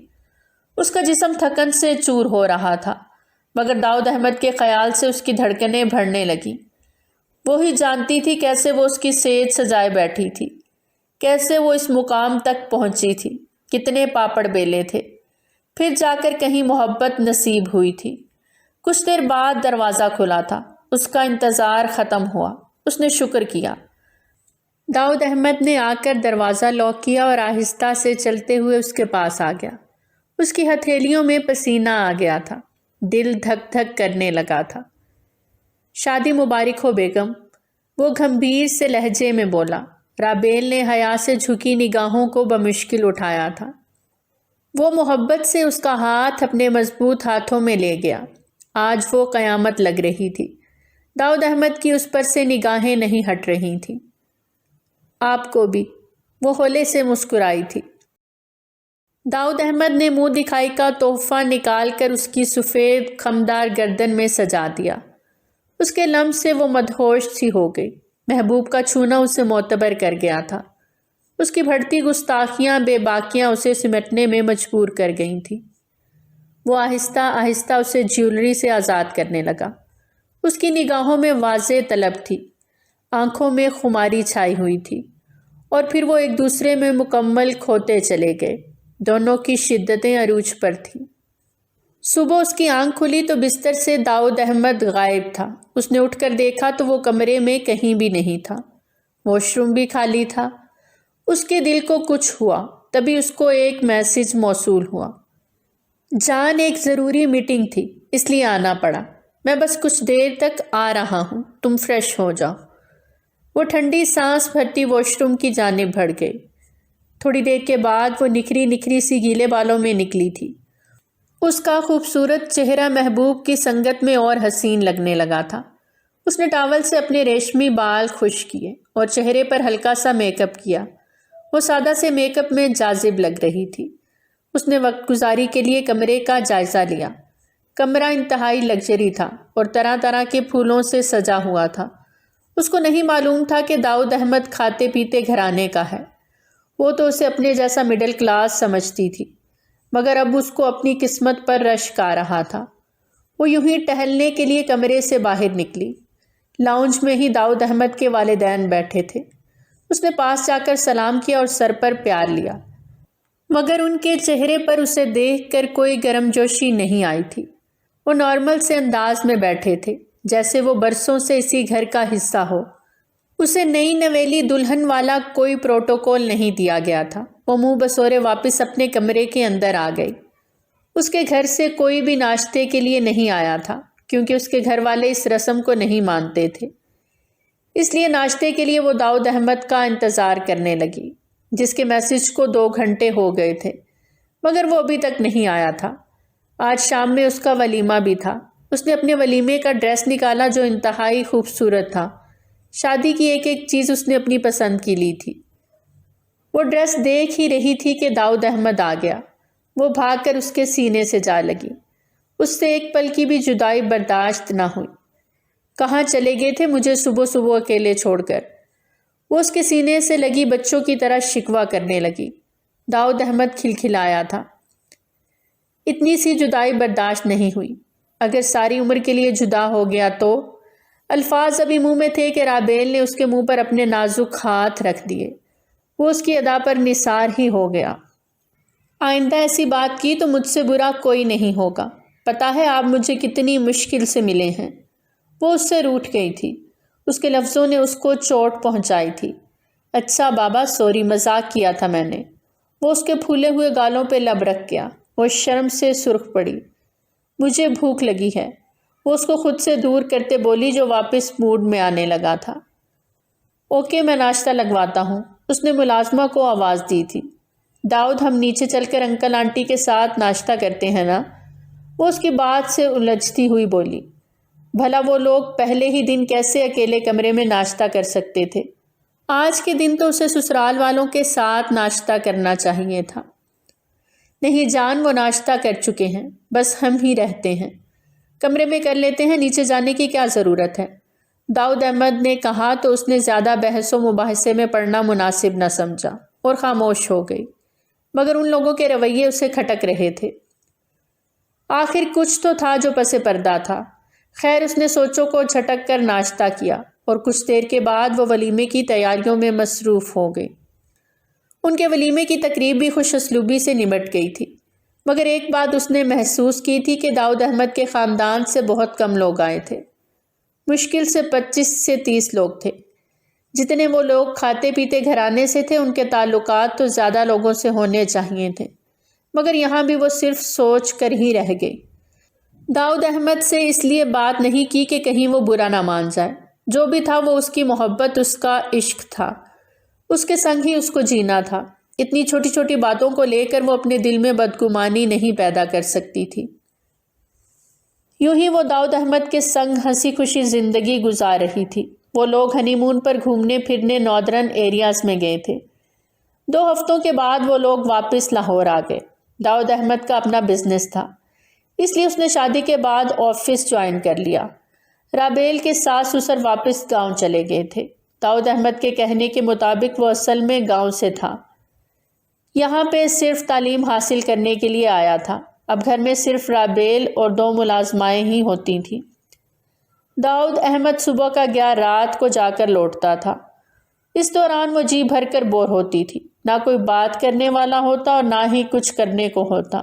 S1: اس کا جسم تھکن سے چور ہو رہا تھا، مگر داؤد احمد کے خیال سے اس کی دھڑکنیں بڑھنے لگیں۔ وہی جانتی تھی کیسے وہ اس کی سیج سجائے بیٹھی تھی، کیسے وہ اس مقام تک پہنچی تھی، کتنے پاپڑ بیلے تھے، پھر جا کر کہیں محبت نصیب ہوئی تھی۔ کچھ دیر بعد دروازہ کھلا تھا۔ اس کا انتظار ختم ہوا۔ اس نے شکر کیا۔ داؤد احمد نے آ کر دروازہ لاک کیا اور آہستہ سے چلتے ہوئے اس کے پاس آ گیا۔ اس کی ہتھیلیوں میں پسینہ آ گیا تھا، دل دھک دھک کرنے لگا تھا۔ شادی مبارک ہو بیگم، وہ گھمبیر سے لہجے میں بولا۔ رابیل نے حیا سے جھکی نگاہوں کو بمشکل اٹھایا تھا۔ وہ محبت سے اس کا ہاتھ اپنے مضبوط ہاتھوں میں لے گیا۔ آج وہ قیامت لگ رہی تھی۔ داؤد احمد کی اس پر سے نگاہیں نہیں ہٹ رہی تھیں۔ آپ کو بھی، وہ ہولے سے مسکرائی تھی۔ داؤد احمد نے منہ دکھائی کا تحفہ نکال کر اس کی سفید خمدار گردن میں سجا دیا۔ اس کے لمس سے وہ مدہوش سی ہو گئی۔ محبوب کا چھونا اسے معتبر کر گیا تھا۔ اس کی بڑھتی گستاخیاں بے باکیاں اسے سمٹنے میں مجبور کر گئی تھیں۔ وہ آہستہ آہستہ اسے جیولری سے آزاد کرنے لگا۔ اس کی نگاہوں میں واضح طلب تھی، آنکھوں میں خماری چھائی ہوئی تھی، اور پھر وہ ایک دوسرے میں مکمل کھوتے چلے گئے۔ دونوں کی شدتیں عروج پر تھیں۔ صبح اس کی آنکھ کھلی تو بستر سے داؤد احمد غائب تھا۔ اس نے اٹھ کر دیکھا تو وہ کمرے میں کہیں بھی نہیں تھا۔ واش روم بھی خالی تھا۔ اس کے دل کو کچھ ہوا، تبھی اس کو ایک میسج موصول ہوا۔ جان، ایک ضروری میٹنگ تھی، اس لیے آنا پڑا۔ میں بس کچھ دیر تک آ رہا ہوں، تم فریش ہو جاؤ۔ وہ ٹھنڈی سانس بھرتی واش روم کی جانب بڑھ گئی۔ تھوڑی دیر کے بعد وہ نکھری نکھری سی گیلے بالوں میں نکلی تھی۔ اس کا خوبصورت چہرہ محبوب کی سنگت میں اور حسین لگنے لگا تھا۔ اس نے ٹاول سے اپنے ریشمی بال خشک کیے اور چہرے پر ہلکا سا میک اپ کیا۔ وہ سادہ سے میک اپ میں جاذب لگ رہی تھی۔ اس نے وقت گزاری کے لیے کمرے کا جائزہ لیا۔ کمرہ انتہائی لگژری تھا اور طرح طرح کے پھولوں سے سجا ہوا تھا۔ اس کو نہیں معلوم تھا کہ داؤد احمد کھاتے پیتے گھرانے کا ہے۔ وہ تو اسے اپنے جیسا مڈل کلاس سمجھتی تھی، مگر اب اس کو اپنی قسمت پر رشک آ رہا تھا۔ وہ یوں ہی ٹہلنے کے لیے کمرے سے باہر نکلی، لاؤنج میں ہی داؤد احمد کے والدین بیٹھے تھے۔ اس نے پاس جا کر سلام کیا اور سر پر پیار لیا، مگر ان کے چہرے پر اسے دیکھ کر کوئی گرم جوشی نہیں آئی تھی۔ وہ نارمل سے انداز میں بیٹھے تھے، جیسے وہ برسوں سے اسی گھر کا حصہ ہو۔ اسے نئی نویلی دلہن والا کوئی پروٹوکول نہیں دیا گیا تھا۔ وہ منہ بسورے واپس اپنے کمرے کے اندر آ گئی۔ اس کے گھر سے کوئی بھی ناشتے کے لیے نہیں آیا تھا، کیونکہ اس کے گھر والے اس رسم کو نہیں مانتے تھے۔ اس لیے ناشتے کے لیے وہ داؤد احمد کا انتظار کرنے لگی، جس کے میسج کو 2 گھنٹے ہو گئے تھے، مگر وہ ابھی تک نہیں آیا تھا۔ آج شام میں اس کا ولیمہ بھی تھا۔ اس نے اپنے ولیمے کا ڈریس نکالا جو انتہائی خوبصورت تھا۔ شادی کی ایک ایک چیز اس نے اپنی پسند کی لی تھی۔ وہ ڈریس دیکھ ہی رہی تھی کہ داؤد احمد آ گیا۔ وہ بھاگ کر اس کے سینے سے جا لگی۔ اس سے ایک پل کی بھی جدائی برداشت نہ ہوئی۔ کہاں چلے گئے تھے مجھے صبح صبح اکیلے چھوڑ کر؟ وہ اس کے سینے سے لگی بچوں کی طرح شکوہ کرنے لگی۔ داؤد احمد کھلکھلایا تھا۔ اتنی سی جدائی برداشت نہیں ہوئی۔ اگر ساری عمر کے لیے جدا ہو گیا تو؟ الفاظ ابھی منہ میں تھے کہ رابیل نے اس کے منہ پر اپنے نازک ہاتھ رکھ دیے۔ وہ اس کی ادا پر نثار ہی ہو گیا۔ آئندہ ایسی بات کی تو مجھ سے برا کوئی نہیں ہوگا۔ پتہ ہے آپ مجھے کتنی مشکل سے ملے ہیں۔ وہ اس سے روٹھ گئی تھی۔ اس کے لفظوں نے اس کو چوٹ پہنچائی تھی۔ اچھا بابا سوری، مذاق کیا تھا میں نے۔ وہ اس کے پھولے ہوئے گالوں پہ لب رکھ گیا۔ وہ شرم سے سرخ پڑی۔ مجھے بھوک لگی ہے، وہ اس کو خود سے دور کرتے بولی، جو واپس موڈ میں آنے لگا تھا۔ اوکے میں ناشتہ لگواتا ہوں، اس نے ملازمہ کو آواز دی تھی۔ داؤد ہم نیچے چل کر انکل آنٹی کے ساتھ ناشتہ کرتے ہیں نا؟ وہ اس کی بات سے الجھتی ہوئی بولی۔ بھلا وہ لوگ پہلے ہی دن کیسے اکیلے کمرے میں ناشتہ کر سکتے تھے؟ آج کے دن تو اسے سسرال والوں کے ساتھ ناشتہ کرنا چاہیے تھا۔ نہیں جان، وہ ناشتہ کر چکے ہیں، بس ہم ہی رہتے ہیں۔ کمرے میں کر لیتے ہیں، نیچے جانے کی کیا ضرورت ہے؟ داؤد احمد نے کہا تو اس نے زیادہ بحث و مباحثے میں پڑنا مناسب نہ سمجھا اور خاموش ہو گئی، مگر ان لوگوں کے رویے اسے کھٹک رہے تھے۔ آخر کچھ تو تھا جو پس پردہ تھا۔ خیر اس نے سوچوں کو جھٹک کر ناشتہ کیا اور کچھ دیر کے بعد وہ ولیمے کی تیاریوں میں مصروف ہو گئی۔ ان کے ولیمے کی تقریب بھی خوش اسلوبی سے نمٹ گئی تھی، مگر ایک بات اس نے محسوس کی تھی کہ داؤد احمد کے خاندان سے بہت کم لوگ آئے تھے۔ مشکل سے 25 سے 30 لوگ تھے۔ جتنے وہ لوگ کھاتے پیتے گھرانے سے تھے، ان کے تعلقات تو زیادہ لوگوں سے ہونے چاہیے تھے، مگر یہاں بھی وہ صرف سوچ کر ہی رہ گئی۔ داؤد احمد سے اس لیے بات نہیں کی کہ کہیں وہ برا نہ مان جائے۔ جو بھی تھا وہ اس کی محبت، اس کا عشق تھا۔ اس کے سنگ ہی اس کو جینا تھا۔ اتنی چھوٹی چھوٹی باتوں کو لے کر وہ اپنے دل میں بدگمانی نہیں پیدا کر سکتی تھی۔ یوں ہی وہ داؤد احمد کے سنگ ہنسی خوشی زندگی گزار رہی تھی۔ وہ لوگ ہنی مون پر گھومنے پھرنے ناردرن ایریاز میں گئے تھے۔ 2 ہفتوں کے بعد وہ لوگ واپس لاہور آ گئے۔ داؤد احمد کا اپنا بزنس تھا، اس لیے اس نے شادی کے بعد آفس جوائن کر لیا۔ رابیل کے ساس سسر واپس گاؤں چلے گئے تھے۔ داؤد احمد کے کہنے کے مطابق وہ اصل میں گاؤں سے تھا، یہاں پہ صرف تعلیم حاصل کرنے کے لیے آیا تھا۔ اب گھر میں صرف رابیل اور 2 ملازمائیں ہی ہوتی تھیں۔ داؤد احمد صبح کا گیا رات کو جا کر لوٹتا تھا۔ اس دوران وہ جی بھر کر بور ہوتی تھی، نہ کوئی بات کرنے والا ہوتا اور نہ ہی کچھ کرنے کو ہوتا۔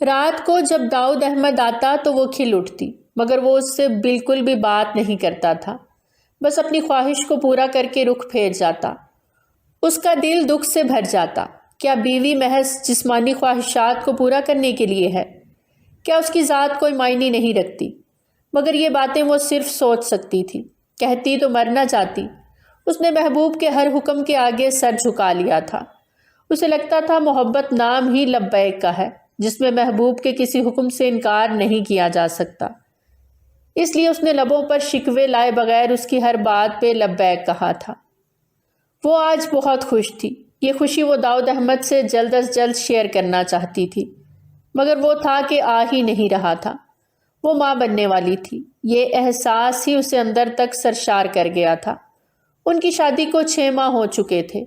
S1: رات کو جب داؤد احمد آتا تو وہ کھل اٹھتی، مگر وہ اس سے بالکل بھی بات نہیں کرتا تھا، بس اپنی خواہش کو پورا کر کے رخ پھیر جاتا۔ اس کا دل دکھ سے بھر جاتا۔ کیا بیوی محض جسمانی خواہشات کو پورا کرنے کے لیے ہے؟ کیا اس کی ذات کوئی معنی نہیں رکھتی؟ مگر یہ باتیں وہ صرف سوچ سکتی تھی، کہتی تو مر نہ جاتی۔ اس نے محبوب کے ہر حکم کے آگے سر جھکا لیا تھا۔ اسے لگتا تھا محبت نام ہی لبیک کا ہے، جس میں محبوب کے کسی حکم سے انکار نہیں کیا جا سکتا۔ اس لیے اس نے لبوں پر شکوے لائے بغیر اس کی ہر بات پہ لبیک کہا تھا۔ وہ آج بہت خوش تھی۔ یہ خوشی وہ داؤد احمد سے جلد از جلد شیئر کرنا چاہتی تھی، مگر وہ تھا کہ آ ہی نہیں رہا تھا۔ وہ ماں بننے والی تھی، یہ احساس ہی اسے اندر تک سرشار کر گیا تھا۔ ان کی شادی کو 6 ماہ ہو چکے تھے۔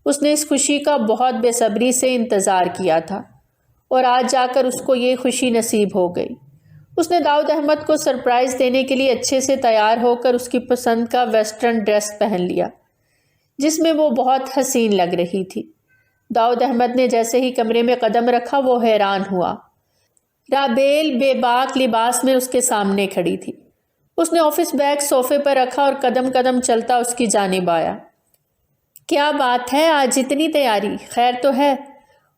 S1: اس نے اس خوشی کا بہت بے صبری سے انتظار کیا تھا، اور آج جا کر اس کو یہ خوشی نصیب ہو گئی۔ اس نے داؤد احمد کو سرپرائز دینے کے لیے اچھے سے تیار ہو کر اس کی پسند کا ویسٹرن ڈریس پہن لیا، جس میں وہ بہت حسین لگ رہی تھی۔ داؤد احمد نے جیسے ہی کمرے میں قدم رکھا وہ حیران ہوا۔ رابیل بے باک لباس میں اس کے سامنے کھڑی تھی۔ اس نے آفس بیگ صوفے پر رکھا اور قدم قدم چلتا اس کی جانب آیا۔ کیا بات ہے، آج اتنی تیاری، خیر تو ہے؟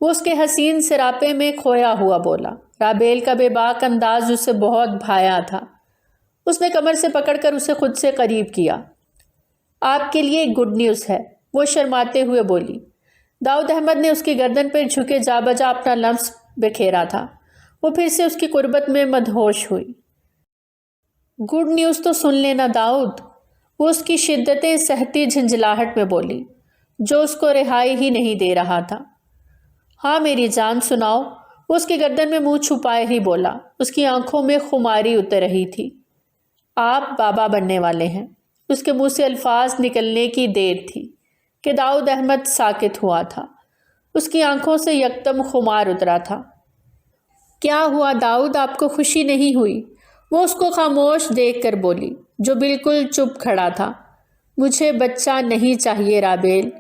S1: وہ اس کے حسین سراپے میں کھویا ہوا بولا۔ رابیل کا بے باک انداز اسے بہت بھایا تھا۔ اس نے کمر سے پکڑ کر اسے خود سے قریب کیا۔ آپ کے لیے ایک گڈ نیوز ہے، وہ شرماتے ہوئے بولی۔ داؤد احمد نے اس کی گردن پر جھکے جا بجا اپنا لمس بکھیرا تھا۔ وہ پھر سے اس کی قربت میں مدہوش ہوئی۔ گڈ نیوز تو سن لینا داؤد، وہ اس کی شدتیں سہتی جھنجھلاہٹ میں بولی، جو اس کو رہائی ہی نہیں دے رہا تھا۔ ہاں میری جان سناؤ، وہ اس کی گردن میں منہ چھپائے ہی بولا۔ اس کی آنکھوں میں خماری اتر رہی تھی۔ آپ بابا بننے والے ہیں۔ اس کے منہ سے الفاظ نکلنے کی دیر تھی کہ داؤد احمد ساکت ہوا تھا۔ اس کی آنکھوں سے یکدم خمار اترا تھا۔ کیا ہوا داؤد، آپ کو خوشی نہیں ہوئی؟ وہ اس کو خاموش دیکھ کر بولی، جو بالکل چپ کھڑا تھا۔ مجھے بچہ نہیں چاہیے رابیل،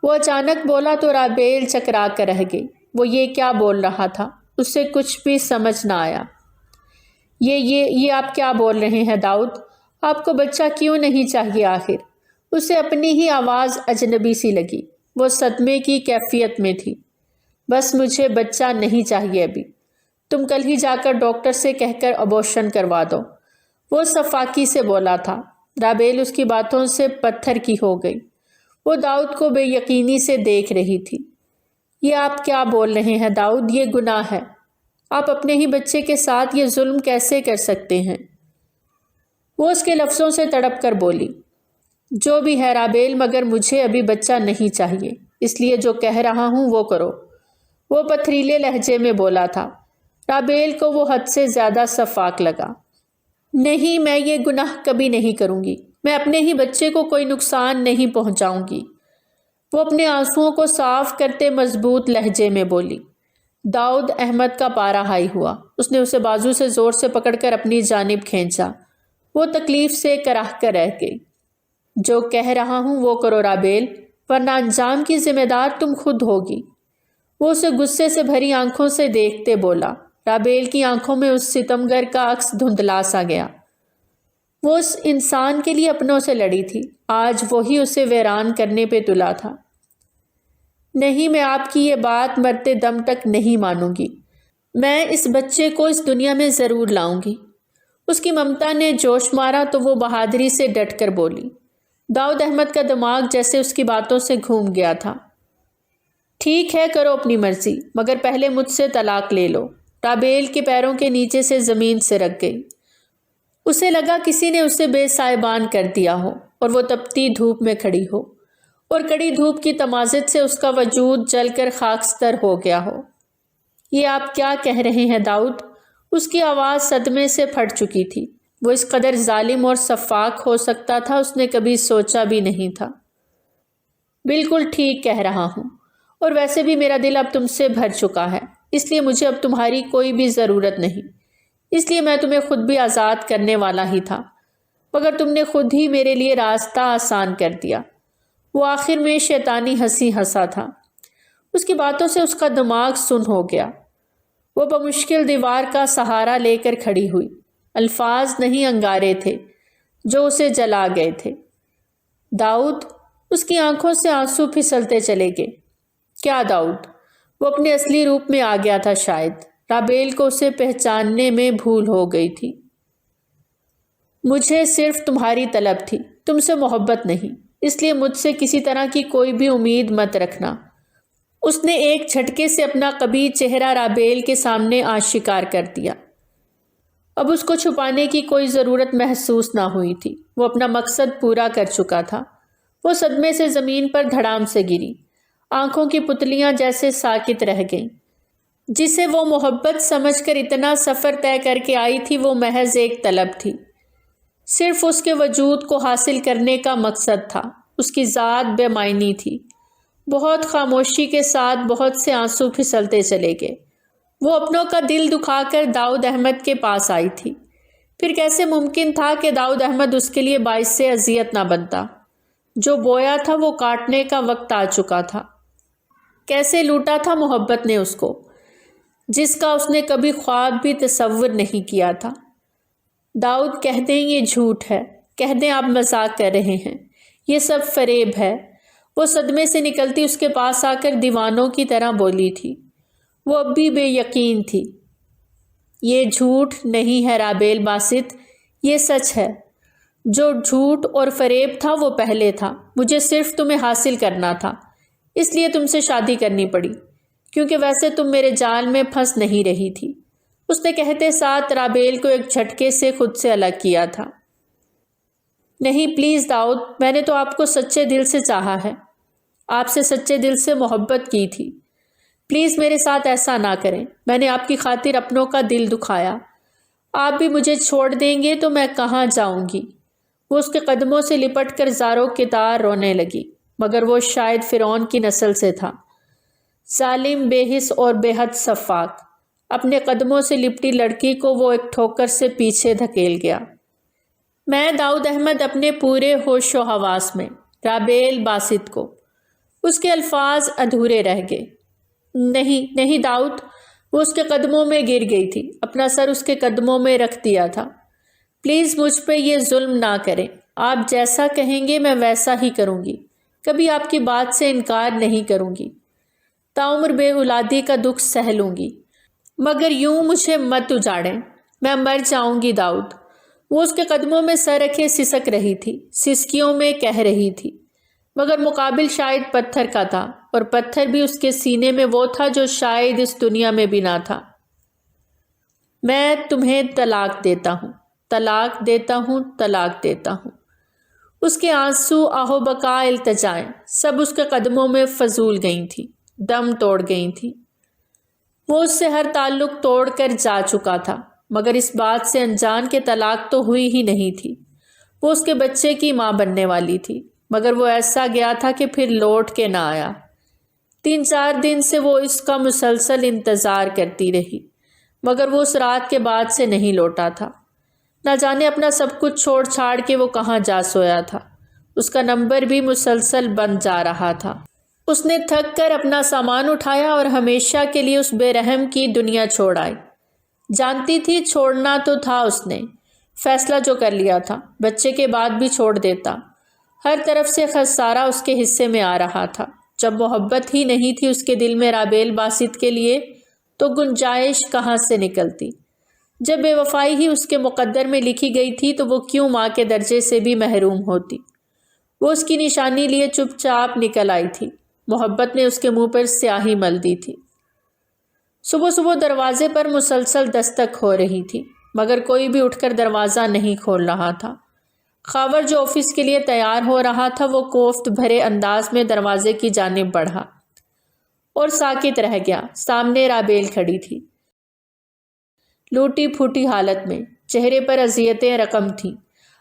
S1: وہ اچانک بولا تو رابیل چکرا کر رہ گئی۔ وہ یہ کیا بول رہا تھا، اسے کچھ بھی سمجھ نہ آیا۔ یہ آپ کیا بول رہے ہیں داؤد؟ آپ کو بچہ کیوں نہیں چاہیے آخر؟ اسے اپنی ہی آواز اجنبی سی لگی۔ وہ صدمے کی کیفیت میں تھی۔ بس مجھے بچہ نہیں چاہیے ابھی، تم کل ہی جا کر ڈاکٹر سے کہہ کر ابورشن کروا دو، وہ صفاقی سے بولا تھا۔ رابیل اس کی باتوں سے پتھر کی ہو گئی۔ وہ داؤد کو بے یقینی سے دیکھ رہی تھی۔ یہ آپ کیا بول رہے ہیں داؤد، یہ گناہ ہے۔ آپ اپنے ہی بچے کے ساتھ یہ ظلم کیسے کر سکتے ہیں؟ وہ اس کے لفظوں سے تڑپ کر بولی۔ جو بھی ہے رابیل، مگر مجھے ابھی بچہ نہیں چاہیے، اس لیے جو کہہ رہا ہوں وہ کرو، وہ پتھریلے لہجے میں بولا تھا۔ رابیل کو وہ حد سے زیادہ شفاق لگا۔ نہیں، میں یہ گناہ کبھی نہیں کروں گی، میں اپنے ہی بچے کو کوئی نقصان نہیں پہنچاؤں گی، وہ اپنے آنسوؤں کو صاف کرتے مضبوط لہجے میں بولی۔ داؤد احمد کا پارا ہائی ہوا۔ اس نے اسے بازو سے زور سے پکڑ کر اپنی جانب کھینچا۔ وہ تکلیف سے کراہ کر رہ گئی۔ جو کہہ رہا ہوں وہ کرو رابیل، ورنہ انجام کی ذمہ دار تم خود ہوگی، وہ اسے غصے سے بھری آنکھوں سے دیکھتے بولا۔ رابیل کی آنکھوں میں اس ستمگر کا عکس دھندلا سا گیا۔ وہ اس انسان کے لیے اپنوں سے لڑی تھی، آج وہی اسے ویران کرنے پہ تلا تھا۔ نہیں، میں آپ کی یہ بات مرتے دم تک نہیں مانوں گی، میں اس بچے کو اس دنیا میں ضرور لاؤں گی۔ اس کی ممتا نے جوش مارا تو وہ بہادری سے ڈٹ کر بولی۔ داؤد احمد کا دماغ جیسے اس کی باتوں سے گھوم گیا تھا۔ ٹھیک ہے، کرو اپنی مرضی، مگر پہلے مجھ سے طلاق لے لو۔ رابیل کے پیروں کے نیچے سے زمین سرک گئی۔ اسے لگا کسی نے اسے بے سائبان کر دیا ہو اور وہ تپتی دھوپ میں کھڑی ہو، اور کڑی دھوپ کی تمازت سے اس کا وجود جل کر خاکستر ہو گیا ہو۔ یہ آپ کیا کہہ رہے ہیں داؤد؟ اس کی آواز صدمے سے پھٹ چکی تھی۔ وہ اس قدر ظالم اور شفاق ہو سکتا تھا، اس نے کبھی سوچا بھی نہیں تھا۔ بالکل ٹھیک کہہ رہا ہوں، اور ویسے بھی میرا دل اب تم سے بھر چکا ہے، اس لیے مجھے اب تمہاری کوئی بھی ضرورت نہیں، اس لیے میں تمہیں خود بھی آزاد کرنے والا ہی تھا، مگر تم نے خود ہی میرے لیے راستہ آسان کر دیا۔ وہ آخر میں شیطانی ہنسی ہنسا تھا۔ اس کی باتوں سے اس کا دماغ سن ہو گیا۔ وہ بمشکل دیوار کا سہارا لے کر کھڑی ہوئی۔ الفاظ نہیں، انگارے تھے جو اسے جلا گئے تھے۔ داؤد، اس کی آنکھوں سے آنسو پھسلتے چلے گئے۔ کیا داؤد؟ وہ اپنے اصلی روپ میں آ گیا تھا شاید۔ رابیل کو اسے پہچاننے میں بھول ہو گئی تھی۔ مجھے صرف تمہاری طلب تھی، تم سے محبت نہیں، اس لیے مجھ سے کسی طرح کی کوئی بھی امید مت رکھنا۔ اس نے ایک جھٹکے سے اپنا قبیح چہرہ رابیل کے سامنے آشکار کر دیا۔ اب اس کو چھپانے کی کوئی ضرورت محسوس نہ ہوئی تھی، وہ اپنا مقصد پورا کر چکا تھا۔ وہ صدمے سے زمین پر دھڑام سے گری، آنکھوں کی پتلیاں جیسے ساکت رہ گئیں۔ جسے وہ محبت سمجھ کر اتنا سفر طے کر کے آئی تھی، وہ محض ایک طلب تھی، صرف اس کے وجود کو حاصل کرنے کا مقصد تھا۔ اس کی ذات بے معنی تھی۔ بہت خاموشی کے ساتھ بہت سے آنسو پھسلتے چلے گئے۔ وہ اپنوں کا دل دکھا کر داؤد احمد کے پاس آئی تھی۔ پھر کیسے ممکن تھا کہ داؤد احمد اس کے لیے باعث اذیت نہ بنتا؟ جو بویا تھا وہ کاٹنے کا وقت آ چکا تھا۔ کیسے لوٹا تھا محبت نے اس کو، جس کا اس نے کبھی خواب بھی تصور نہیں کیا تھا۔ داؤد کہہ دیں یہ جھوٹ ہے، کہہ دیں آپ مذاق کر رہے ہیں، یہ سب فریب ہے۔ وہ صدمے سے نکلتی اس کے پاس آ کر دیوانوں کی طرح بولی تھی۔ وہ اب بھی بے یقین تھی۔ یہ جھوٹ نہیں ہے رابیل باسط، یہ سچ ہے۔ جو جھوٹ اور فریب تھا وہ پہلے تھا۔ مجھے صرف تمہیں حاصل کرنا تھا، اس لیے تم سے شادی کرنی پڑی، کیونکہ ویسے تم میرے جال میں پھنس نہیں رہی تھی۔ اس نے کہتے ساتھ رابیل کو ایک جھٹکے سے خود سے الگ کیا تھا۔ نہیں پلیز داؤد، میں نے تو آپ کو سچے دل سے چاہا ہے، آپ سے سچے دل سے محبت کی تھی۔ پلیز میرے ساتھ ایسا نہ کریں، میں نے آپ کی خاطر اپنوں کا دل دکھایا۔ آپ بھی مجھے چھوڑ دیں گے تو میں کہاں جاؤں گی؟ وہ اس کے قدموں سے لپٹ کر زاروں کی طرح رونے لگی، مگر وہ شاید فرعون کی نسل سے تھا، ظالم، بے حس اور بے حد سفاک۔ اپنے قدموں سے لپٹی لڑکی کو وہ ایک ٹھوکر سے پیچھے دھکیل گیا۔ میں داؤد احمد اپنے پورے ہوش و حواس میں، رابیل باسط کو۔ اس کے الفاظ ادھورے رہ گئے۔ نہیں نہیں داؤد، وہ اس کے قدموں میں گر گئی تھی، اپنا سر اس کے قدموں میں رکھ دیا تھا۔ پلیز مجھ پہ یہ ظلم نہ کریں، آپ جیسا کہیں گے میں ویسا ہی کروں گی، کبھی آپ کی بات سے انکار نہیں کروں گی، تاعمر بے اولادی کا دکھ سہ لوں گی، مگر یوں مجھے مت اجاڑیں، میں مر جاؤں گی داؤد۔ وہ اس کے قدموں میں سر رکھے سسک رہی تھی، سسکیوں میں کہہ رہی تھی، مگر مقابل شاید پتھر کا تھا، اور پتھر بھی اس کے سینے میں وہ تھا جو شاید اس دنیا میں بھی نہ تھا۔ میں تمہیں طلاق دیتا ہوں، طلاق دیتا ہوں، طلاق دیتا ہوں۔ اس کے آنسو، آہو بکا، التجائیں سب اس کے قدموں میں فضول گئی تھیں، دم توڑ گئی تھیں۔ وہ اس سے ہر تعلق توڑ کر جا چکا تھا، مگر اس بات سے انجان کہ طلاق تو ہوئی ہی نہیں تھی۔ وہ اس کے بچے کی ماں بننے والی تھی، مگر وہ ایسا گیا تھا کہ پھر لوٹ کے نہ آیا۔ 3-4 دن سے وہ اس کا مسلسل انتظار کرتی رہی، مگر وہ اس رات کے بعد سے نہیں لوٹا تھا۔ نہ جانے اپنا سب کچھ چھوڑ چھاڑ کے وہ کہاں جا سویا تھا۔ اس کا نمبر بھی مسلسل بند جا رہا تھا۔ اس نے تھک کر اپنا سامان اٹھایا اور ہمیشہ کے لیے اس بے رحم کی دنیا چھوڑ آئی۔ جانتی تھی چھوڑنا تو تھا، اس نے فیصلہ جو کر لیا تھا، بچے کے بعد بھی چھوڑ دیتا۔ ہر طرف سے خسارہ اس کے حصے میں آ رہا تھا۔ جب محبت ہی نہیں تھی اس کے دل میں رابیل باسط کے لیے، تو گنجائش کہاں سے نکلتی؟ جب بے وفائی ہی اس کے مقدر میں لکھی گئی تھی تو وہ کیوں ماں کے درجے سے بھی محروم ہوتی؟ وہ اس کی نشانی لیے چپ چاپ نکل آئی تھی۔ محبت نے اس کے منہ پر سیاہی مل دی تھی۔ صبح صبح دروازے پر مسلسل دستک ہو رہی تھی، مگر کوئی بھی اٹھ کر دروازہ نہیں کھول رہا تھا۔ خاور جو آفس کے لیے تیار ہو رہا تھا وہ کوفت بھرے انداز میں دروازے کی جانب بڑھا اور ساکت رہ گیا۔ سامنے رابیل کھڑی تھی، لوٹی پھوٹی حالت میں، چہرے پر اذیتیں رقم تھیں،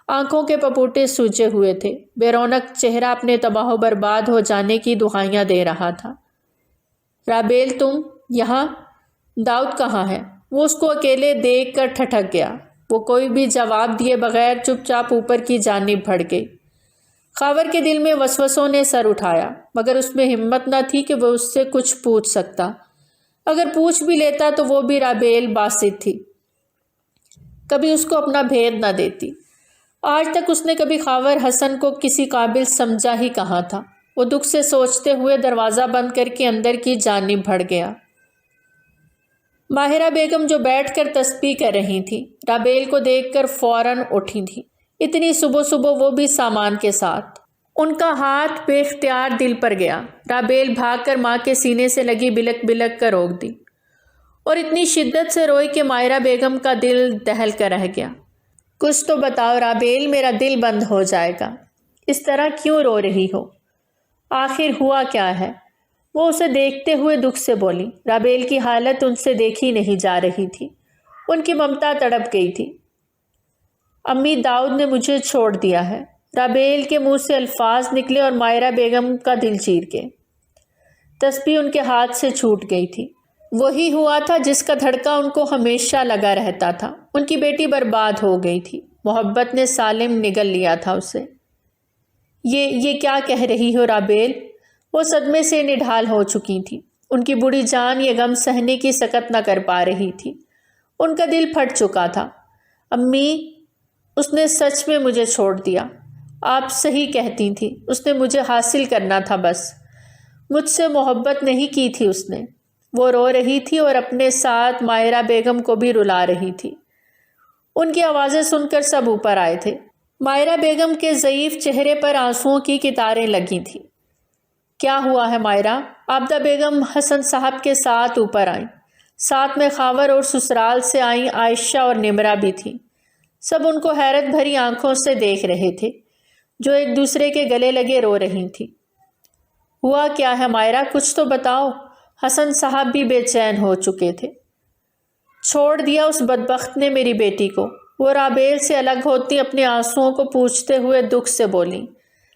S1: آنکھوں کے پپوٹے سوجے ہوئے تھے، بے رونق چہرہ اپنے تباہ و برباد ہو جانے کی دہائیاں دے رہا تھا۔ رابیل تم یہاں؟ داؤد کہاں ہے؟ وہ اس کو اکیلے دیکھ کر ٹھٹک گیا۔ وہ کوئی بھی جواب دیے بغیر چپ چاپ اوپر کی جانب بڑھ گئی۔ خاور کے دل میں وسوسوں نے سر اٹھایا، مگر اس میں ہمت نہ تھی کہ وہ اس سے کچھ پوچھ سکتا۔ اگر پوچھ بھی لیتا تو وہ بھی رابیل باسط تھی، کبھی اس کو اپنا بھید نہ دیتی۔ آج تک اس نے کبھی خاور حسن کو کسی قابل سمجھا ہی کہاں تھا۔ وہ دکھ سے سوچتے ہوئے دروازہ بند کر کے اندر کی جانب بڑھ گیا۔ ماہرہ بیگم جو بیٹھ کر تسبیح کر رہی تھی، رابیل کو دیکھ کر فوراً اٹھی تھی، اتنی صبح صبح، وہ بھی سامان کے ساتھ۔ ان کا ہاتھ بے اختیار دل پر گیا۔ رابیل بھاگ کر ماں کے سینے سے لگی بلک بلک کر روک دی اور اتنی شدت سے روئی کہ ماہرہ بیگم کا دل دہل کر رہ گیا۔ کچھ تو بتاؤ رابیل، میرا دل بند ہو جائے گا، اس طرح کیوں رو رہی ہو؟ آخر ہوا کیا ہے؟ وہ اسے دیکھتے ہوئے دکھ سے بولی۔ رابیل کی حالت ان سے دیکھی نہیں جا رہی تھی، ان کی ممتا تڑپ گئی تھی۔ امی، داؤد نے مجھے چھوڑ دیا ہے۔ رابیل کے منہ سے الفاظ نکلے اور ماہرہ بیگم کا دل چیر گئے۔ تسبیح ان کے ہاتھ سے چھوٹ گئی تھی۔ وہی ہوا تھا جس کا دھڑکا ان کو ہمیشہ لگا رہتا تھا۔ ان کی بیٹی برباد ہو گئی تھی۔ محبت نے سالم نگل لیا تھا اسے۔ یہ کیا کہہ رہی ہو رابیل؟ وہ صدمے سے نڈھال ہو چکی تھی۔ ان کی بوڑھی جان یہ غم سہنے کی سکت نہ کر پا رہی تھی۔ ان کا دل پھٹ چکا تھا۔ امی، اس نے سچ میں مجھے چھوڑ دیا۔ آپ صحیح کہتی تھیں، اس نے مجھے حاصل کرنا تھا بس۔ مجھ سے محبت نہیں کی تھی اس نے۔ وہ رو رہی تھی اور اپنے ساتھ ماہرہ بیگم کو بھی رلا رہی تھی۔ ان کی آوازیں سن کر سب اوپر آئے تھے۔ ماہرہ بیگم کے ضعیف چہرے پر آنسوؤں کی قطاریں لگی تھیں۔ کیا ہوا ہے ماہرہ؟ عابدہ بیگم حسن صاحب کے ساتھ اوپر آئیں۔ ساتھ میں خاور اور سسرال سے آئیں عائشہ اور نمرہ بھی تھیں۔ سب ان کو حیرت بھری آنکھوں سے دیکھ رہے تھے، جو ایک دوسرے کے گلے لگے رو رہی تھیں۔ ہوا کیا ہے ماہرہ؟ کچھ تو بتاؤ۔ حسن صاحب بھی بے چین ہو چکے تھے۔ چھوڑ دیا اس بدبخت نے میری بیٹی کو، وہ رابیل سے الگ ہوتی اپنے آنسوؤں کو پوچھتے ہوئے دکھ سے بولیں۔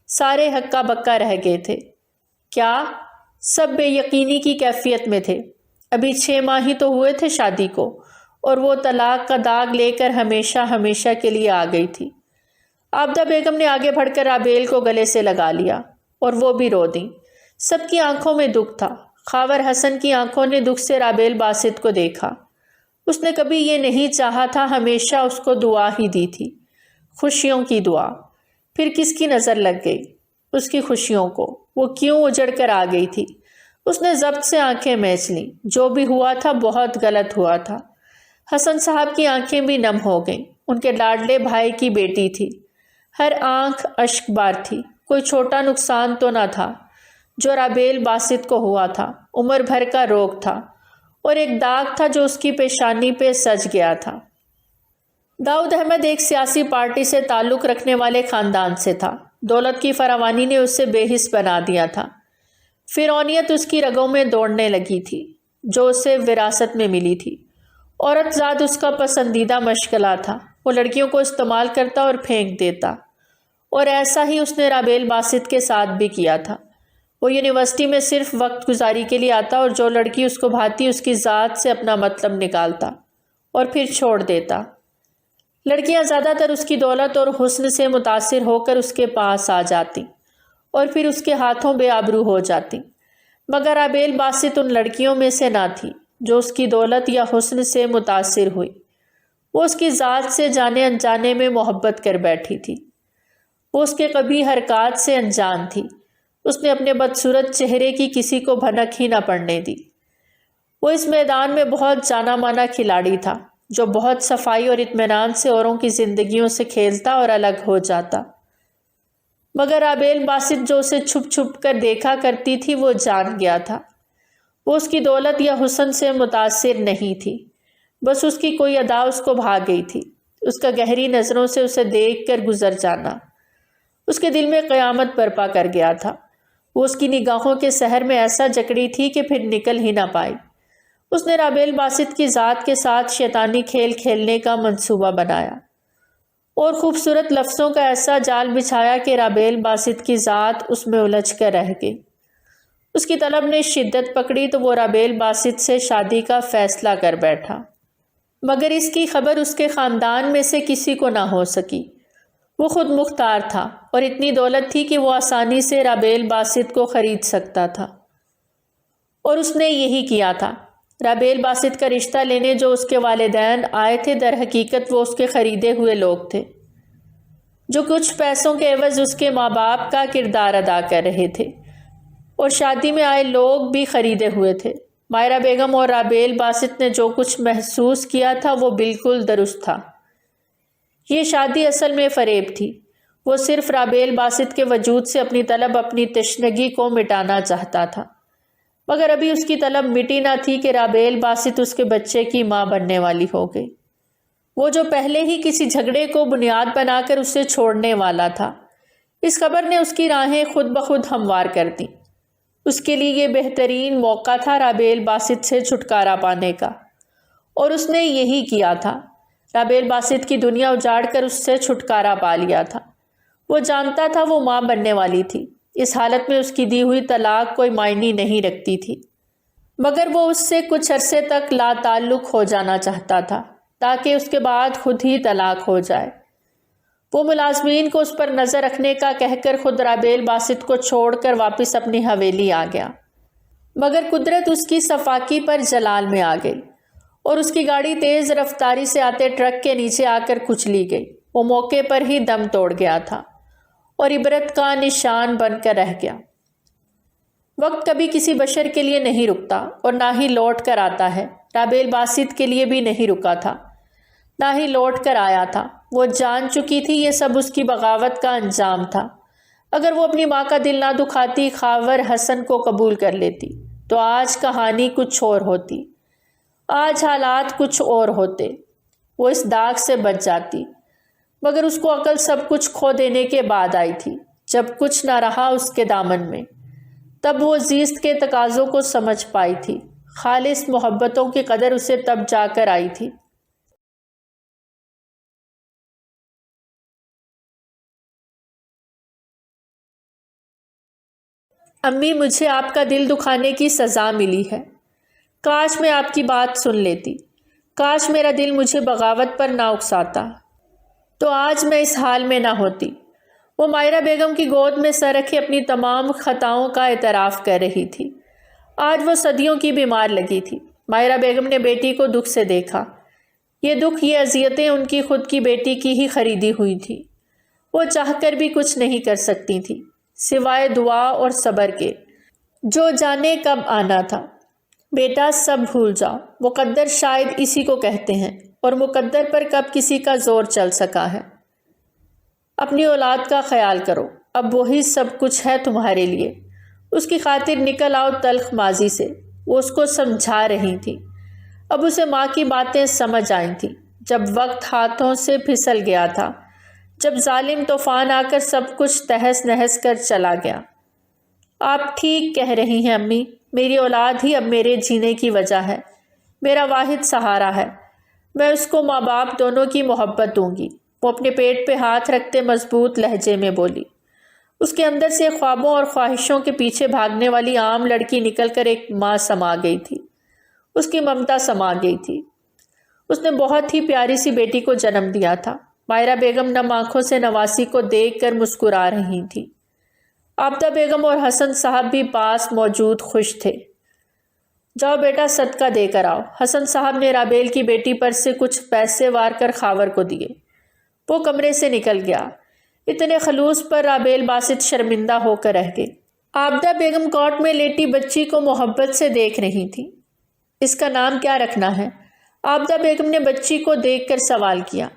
S1: سارے ہکا بکا رہ گئے تھے۔ کیا؟ سب بے یقینی کی کیفیت میں تھے۔ ابھی 6 ماہ ہی تو ہوئے تھے شادی کو، اور وہ طلاق کا داغ لے کر ہمیشہ ہمیشہ کے لیے آ گئی تھی۔ عابدہ بیگم نے آگے بڑھ کر رابیل کو گلے سے لگا لیا، اور وہ بھی رو دیں۔ سب کی آنکھوں میں دکھ تھا۔ خاور حسن کی آنکھوں نے دکھ سے رابیل باسط کو دیکھا۔ اس نے کبھی یہ نہیں چاہا تھا، ہمیشہ اس کو دعا ہی دی تھی، خوشیوں کی دعا۔ پھر کس کی نظر لگ گئی اس کی خوشیوں کو؟ وہ کیوں اجڑ کر آ گئی تھی؟ اس نے ضبط سے آنکھیں میچ لیں۔ جو بھی ہوا تھا بہت غلط ہوا تھا۔ حسن صاحب کی آنکھیں بھی نم ہو گئیں۔ ان کے لاڈلے بھائی کی بیٹی تھی۔ ہر آنکھ اشک بار تھی۔ کوئی چھوٹا نقصان تو نہ تھا جو رابیل باسط کو ہوا تھا۔ عمر بھر کا روگ تھا، اور ایک داغ تھا جو اس کی پیشانی پہ سج گیا تھا۔ داؤد احمد ایک سیاسی پارٹی سے تعلق رکھنے والے خاندان سے تھا۔ دولت کی فراوانی نے اسے بے حس بنا دیا تھا۔ فرعونیت اس کی رگوں میں دوڑنے لگی تھی، جو اسے وراثت میں ملی تھی۔ عورت ذات اس کا پسندیدہ مشغلہ تھا۔ وہ لڑکیوں کو استعمال کرتا اور پھینک دیتا، اور ایسا ہی اس نے رابیل باسط کے ساتھ بھی کیا تھا۔ وہ یونیورسٹی میں صرف وقت گزاری کے لیے آتا، اور جو لڑکی اس کو بھاتی اس کی ذات سے اپنا مطلب نکالتا اور پھر چھوڑ دیتا۔ لڑکیاں زیادہ تر اس کی دولت اور حسن سے متاثر ہو کر اس کے پاس آ جاتی، اور پھر اس کے ہاتھوں بے آبرو ہو جاتی۔ مگر رابیل باسط ان لڑکیوں میں سے نہ تھی جو اس کی دولت یا حسن سے متاثر ہوئی۔ وہ اس کی ذات سے جانے انجانے میں محبت کر بیٹھی تھی۔ وہ اس کے قبیح حرکات سے انجان تھی۔ اس نے اپنے بدصورت چہرے کی کسی کو بھنک ہی نہ پڑنے دی۔ وہ اس میدان میں بہت جانا مانا کھلاڑی تھا، جو بہت صفائی اور اطمینان سے اوروں کی زندگیوں سے کھیلتا اور الگ ہو جاتا۔ مگر رابیل باسط جو اسے چھپ چھپ کر دیکھا کرتی تھی، وہ جان گیا تھا۔ وہ اس کی دولت یا حسن سے متاثر نہیں تھی، بس اس کی کوئی ادا اس کو بھا گئی تھی۔ اس کا گہری نظروں سے اسے دیکھ کر گزر جانا اس کے دل میں قیامت برپا کر گیا تھا۔ وہ اس کی نگاہوں کے سحر میں ایسا جکڑی تھی کہ پھر نکل ہی نہ پائی۔ اس نے رابیل باسط کی ذات کے ساتھ شیطانی کھیل کھیلنے کا منصوبہ بنایا، اور خوبصورت لفظوں کا ایسا جال بچھایا کہ رابیل باسط کی ذات اس میں الجھ کر رہ گئی۔ اس کی طلب نے شدت پکڑی تو وہ رابیل باسط سے شادی کا فیصلہ کر بیٹھا، مگر اس کی خبر اس کے خاندان میں سے کسی کو نہ ہو سکی۔ وہ خود مختار تھا، اور اتنی دولت تھی کہ وہ آسانی سے رابیل باسط کو خرید سکتا تھا، اور اس نے یہی کیا تھا۔ رابیل باسط کا رشتہ لینے جو اس کے والدین آئے تھے، در حقیقت وہ اس کے خریدے ہوئے لوگ تھے، جو کچھ پیسوں کے عوض اس کے ماں باپ کا کردار ادا کر رہے تھے، اور شادی میں آئے لوگ بھی خریدے ہوئے تھے۔ ماہرہ بیگم اور رابیل باسط نے جو کچھ محسوس کیا تھا وہ بالکل درست تھا۔ یہ شادی اصل میں فریب تھی۔ وہ صرف رابیل باسط کے وجود سے اپنی طلب، اپنی تشنگی کو مٹانا چاہتا تھا، مگر ابھی اس کی طلب مٹی نہ تھی کہ رابیل باسط اس کے بچے کی ماں بننے والی ہو گئی، وہ جو پہلے ہی کسی جھگڑے کو بنیاد بنا کر اسے چھوڑنے والا تھا۔ اس خبر نے اس کی راہیں خود بخود ہموار کر دیں۔ اس کے لیے یہ بہترین موقع تھا رابیل باسط سے چھٹکارا پانے کا، اور اس نے یہی کیا تھا۔ رابیل باسط کی دنیا اجاڑ کر اس سے چھٹکارا پا لیا تھا۔ وہ جانتا تھا وہ ماں بننے والی تھی۔ اس حالت میں اس کی دی ہوئی طلاق کوئی معنی نہیں رکھتی تھی۔ مگر وہ اس سے کچھ عرصے تک لا تعلق ہو جانا چاہتا تھا تاکہ اس کے بعد خود ہی طلاق ہو جائے۔ وہ ملازمین کو اس پر نظر رکھنے کا کہہ کر خود رابیل باسط کو چھوڑ کر واپس اپنی حویلی آ گیا، مگر قدرت اس کی صفاکی پر جلال میں آ گئی اور اس کی گاڑی تیز رفتاری سے آتے ٹرک کے نیچے آ کر کچلی گئی۔ وہ موقع پر ہی دم توڑ گیا تھا اور عبرت کا نشان بن کر رہ گیا۔ وقت کبھی کسی بشر کے لیے نہیں رکتا اور نہ ہی لوٹ کر آتا ہے۔ رابیل باسط کے لیے بھی نہیں رکا تھا، نہ ہی لوٹ کر آیا تھا۔ وہ جان چکی تھی یہ سب اس کی بغاوت کا انجام تھا۔ اگر وہ اپنی ماں کا دل نہ دکھاتی، خاور حسن کو قبول کر لیتی، تو آج کہانی کچھ اور ہوتی، آج حالات کچھ اور ہوتے۔ وہ اس داغ سے بچ جاتی، مگر اس کو عقل سب کچھ کھو دینے کے بعد آئی تھی۔ جب کچھ نہ رہا اس کے دامن میں، تب وہ زیست کے تقاضوں کو سمجھ پائی تھی۔ خالص محبتوں کی قدر اسے تب جا کر آئی تھی۔ امی، مجھے آپ کا دل دکھانے کی سزا ملی ہے۔ کاش میں آپ کی بات سن لیتی، کاش میرا دل مجھے بغاوت پر نہ اکساتا، تو آج میں اس حال میں نہ ہوتی۔ وہ مائرہ بیگم کی گود میں سر رکھے اپنی تمام خطاؤں کا اعتراف کر رہی تھی۔ آج وہ صدیوں کی بیمار لگی تھی۔ مائرہ بیگم نے بیٹی کو دکھ سے دیکھا۔ یہ دکھ، یہ اذیتیں ان کی خود کی بیٹی کی ہی خریدی ہوئی تھی۔ وہ چاہ کر بھی کچھ نہیں کر سکتی تھی سوائے دعا اور صبر کے، جو جانے کب آنا تھا۔ بیٹا، سب بھول جاؤ، مقدر شاید اسی کو کہتے ہیں، اور مقدر پر کب کسی کا زور چل سکا ہے۔ اپنی اولاد کا خیال کرو، اب وہی سب کچھ ہے تمہارے لیے۔ اس کی خاطر نکل آؤ تلخ ماضی سے۔ وہ اس کو سمجھا رہی تھی۔ اب اسے ماں کی باتیں سمجھ آئی تھیں، جب وقت ہاتھوں سے پھسل گیا تھا، جب ظالم طوفان آ کر سب کچھ تہس نہس کر چلا گیا۔ آپ ٹھیک کہہ رہی ہیں امی، میری اولاد ہی اب میرے جینے کی وجہ ہے، میرا واحد سہارا ہے۔ میں اس کو ماں باپ دونوں کی محبت دوں گی۔ وہ اپنے پیٹ پہ ہاتھ رکھتے مضبوط لہجے میں بولی۔ اس کے اندر سے خوابوں اور خواہشوں کے پیچھے بھاگنے والی عام لڑکی نکل کر ایک ماں سما گئی تھی، اس کی ممتا سما گئی تھی۔ اس نے بہت ہی پیاری سی بیٹی کو جنم دیا تھا۔ مائرہ بیگم نم آنکھوں سے نواسی کو دیکھ کر مسکرا رہی تھی۔ عابدہ بیگم اور حسن صاحب بھی پاس موجود خوش تھے۔ جاؤ بیٹا، صدقہ دے کر آؤ۔ حسن صاحب نے رابیل کی بیٹی پر سے کچھ پیسے وار کر خاور کو دیے۔ وہ کمرے سے نکل گیا۔ اتنے خلوص پر رابیل باسط شرمندہ ہو کر رہ گئی۔ عابدہ بیگم کوٹ میں لیٹی بچی کو محبت سے دیکھ رہی تھی۔ اس کا نام کیا رکھنا ہے؟ عابدہ بیگم نے بچی کو دیکھ کر سوال کیا۔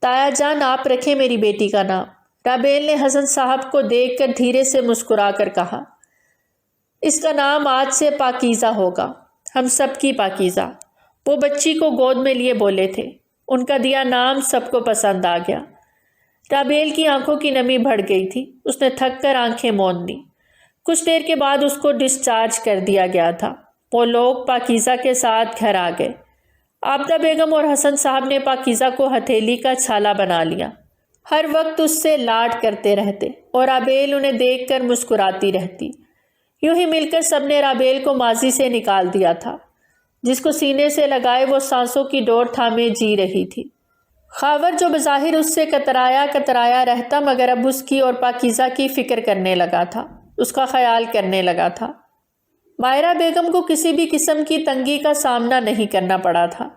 S1: تایا جان، آپ رکھیں میری بیٹی کا نام۔ رابیل نے حسن صاحب کو دیکھ کر دھیرے سے مسکرا کر کہا۔ اس کا نام آج سے پاکیزہ ہوگا، ہم سب کی پاکیزہ۔ وہ بچی کو گود میں لیے بولے تھے۔ ان کا دیا نام سب کو پسند آ گیا۔ رابیل کی آنکھوں کی نمی بڑھ گئی تھی۔ اس نے تھک کر آنکھیں موند لیں۔ کچھ دیر کے بعد اس کو ڈسچارج کر دیا گیا تھا۔ وہ لوگ پاکیزہ کے ساتھ گھر آ گئے۔ عابدہ بیگم اور حسن صاحب نے پاکیزہ کو ہتھیلی کا چھالا بنا لیا۔ ہر وقت اس سے لاڈ کرتے رہتے اور رابیل انہیں دیکھ کر مسکراتی رہتی۔ یوں ہی مل کر سب نے رابیل کو ماضی سے نکال دیا تھا، جس کو سینے سے لگائے وہ سانسوں کی ڈور تھامے جی رہی تھی۔ خاور جو بظاہر اس سے کترایا رہتا، مگر اب اس کی اور پاکیزہ کی فکر کرنے لگا تھا، اس کا خیال کرنے لگا تھا۔ مائرہ بیگم کو کسی بھی قسم کی تنگی کا سامنا نہیں کرنا پڑا تھا۔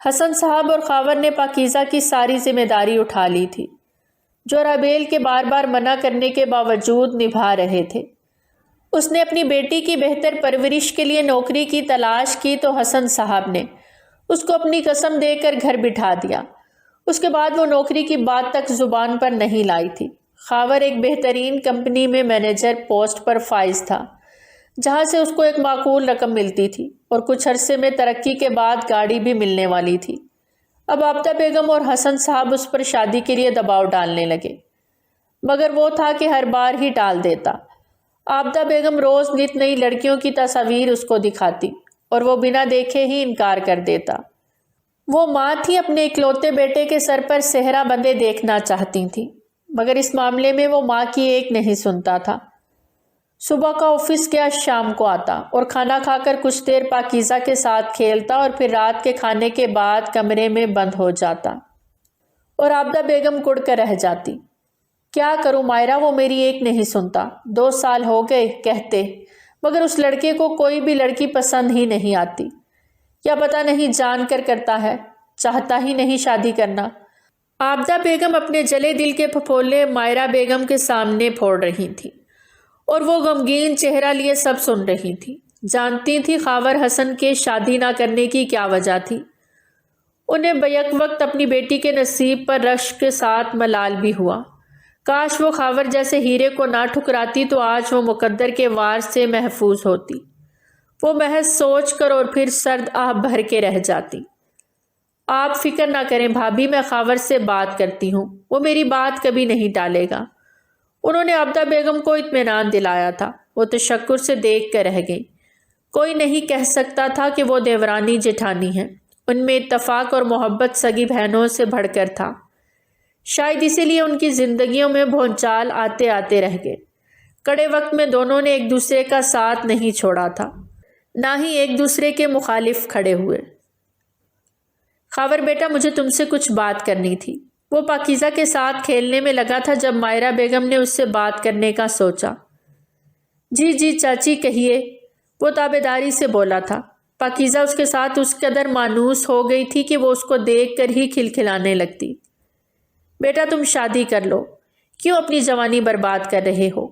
S1: حسن صاحب اور خاور نے پاکیزہ کی ساری ذمہ داری اٹھا لی تھی، جو رابیل کے بار بار منع کرنے کے باوجود نبھا رہے تھے۔ اس نے اپنی بیٹی کی بہتر پرورش کے لیے نوکری کی تلاش کی تو حسن صاحب نے اس کو اپنی قسم دے کر گھر بٹھا دیا۔ اس کے بعد وہ نوکری کی بات تک زبان پر نہیں لائی تھی۔ خاور ایک بہترین کمپنی میں مینیجر پوسٹ پر فائز تھا، جہاں سے اس کو ایک معقول رقم ملتی تھی اور کچھ عرصے میں ترقی کے بعد گاڑی بھی ملنے والی تھی۔ اب عابدہ بیگم اور حسن صاحب اس پر شادی کے لیے دباؤ ڈالنے لگے، مگر وہ تھا کہ ہر بار ہی ٹال دیتا۔ عابدہ بیگم روز نت نئی لڑکیوں کی تصاویر اس کو دکھاتی اور وہ بنا دیکھے ہی انکار کر دیتا۔ وہ ماں تھی، اپنے اکلوتے بیٹے کے سر پر صحرا بندے دیکھنا چاہتی تھی، مگر اس معاملے میں وہ ماں کی ایک نہیں سنتا تھا۔ صبح کا آفس گیا، شام کو آتا اور کھانا کھا کر کچھ دیر پاکیزہ کے ساتھ کھیلتا اور پھر رات کے کھانے کے بعد کمرے میں بند ہو جاتا اور عابدہ بیگم کڑ کر رہ جاتی۔ کیا کروں مائرہ، وہ میری ایک نہیں سنتا، 2 سال ہو گئے کہتے، مگر اس لڑکے کو کوئی بھی لڑکی پسند ہی نہیں آتی، یا پتہ نہیں جان کر کرتا ہے، چاہتا ہی نہیں شادی کرنا۔ عابدہ بیگم اپنے جلے دل کے پھپھولے مائرہ بیگم کے سامنے پھوڑ رہی تھی اور وہ غمگین چہرہ لیے سب سن رہی تھی۔ جانتی تھی خاور حسن کے شادی نہ کرنے کی کیا وجہ تھی۔ انہیں بیک وقت اپنی بیٹی کے نصیب پر رشک کے ساتھ ملال بھی ہوا۔ کاش وہ خاور جیسے ہیرے کو نہ ٹھکراتی تو آج وہ مقدر کے وار سے محفوظ ہوتی۔ وہ محض سوچ کر اور پھر سرد آہ بھر کے رہ جاتی۔ آپ فکر نہ کریں بھابھی، میں خاور سے بات کرتی ہوں، وہ میری بات کبھی نہیں ٹالے گا۔ انہوں نے عابدہ بیگم کو اطمینان دلایا تھا۔ وہ تشکر سے دیکھ کر رہ گئی۔ کوئی نہیں کہہ سکتا تھا کہ وہ دیورانی جٹھانی ہیں۔ ان میں اتفاق اور محبت سگی بہنوں سے بڑھ کر تھا۔ شاید اسی لیے ان کی زندگیوں میں بھونچال آتے آتے رہ گئے۔ کڑے وقت میں دونوں نے ایک دوسرے کا ساتھ نہیں چھوڑا تھا، نہ ہی ایک دوسرے کے مخالف کھڑے ہوئے۔ خاور بیٹا، مجھے تم سے کچھ بات کرنی تھی۔ وہ پاکیزہ کے ساتھ کھیلنے میں لگا تھا جب مائرہ بیگم نے اس سے بات کرنے کا سوچا۔ جی جی چاچی کہیے، وہ تابعداری سے بولا تھا۔ پاکیزہ اس کے ساتھ اس قدر مانوس ہو گئی تھی کہ وہ اس کو دیکھ کر ہی کھلکھلانے لگتی۔ بیٹا تم شادی کر لو، کیوں اپنی جوانی برباد کر رہے ہو؟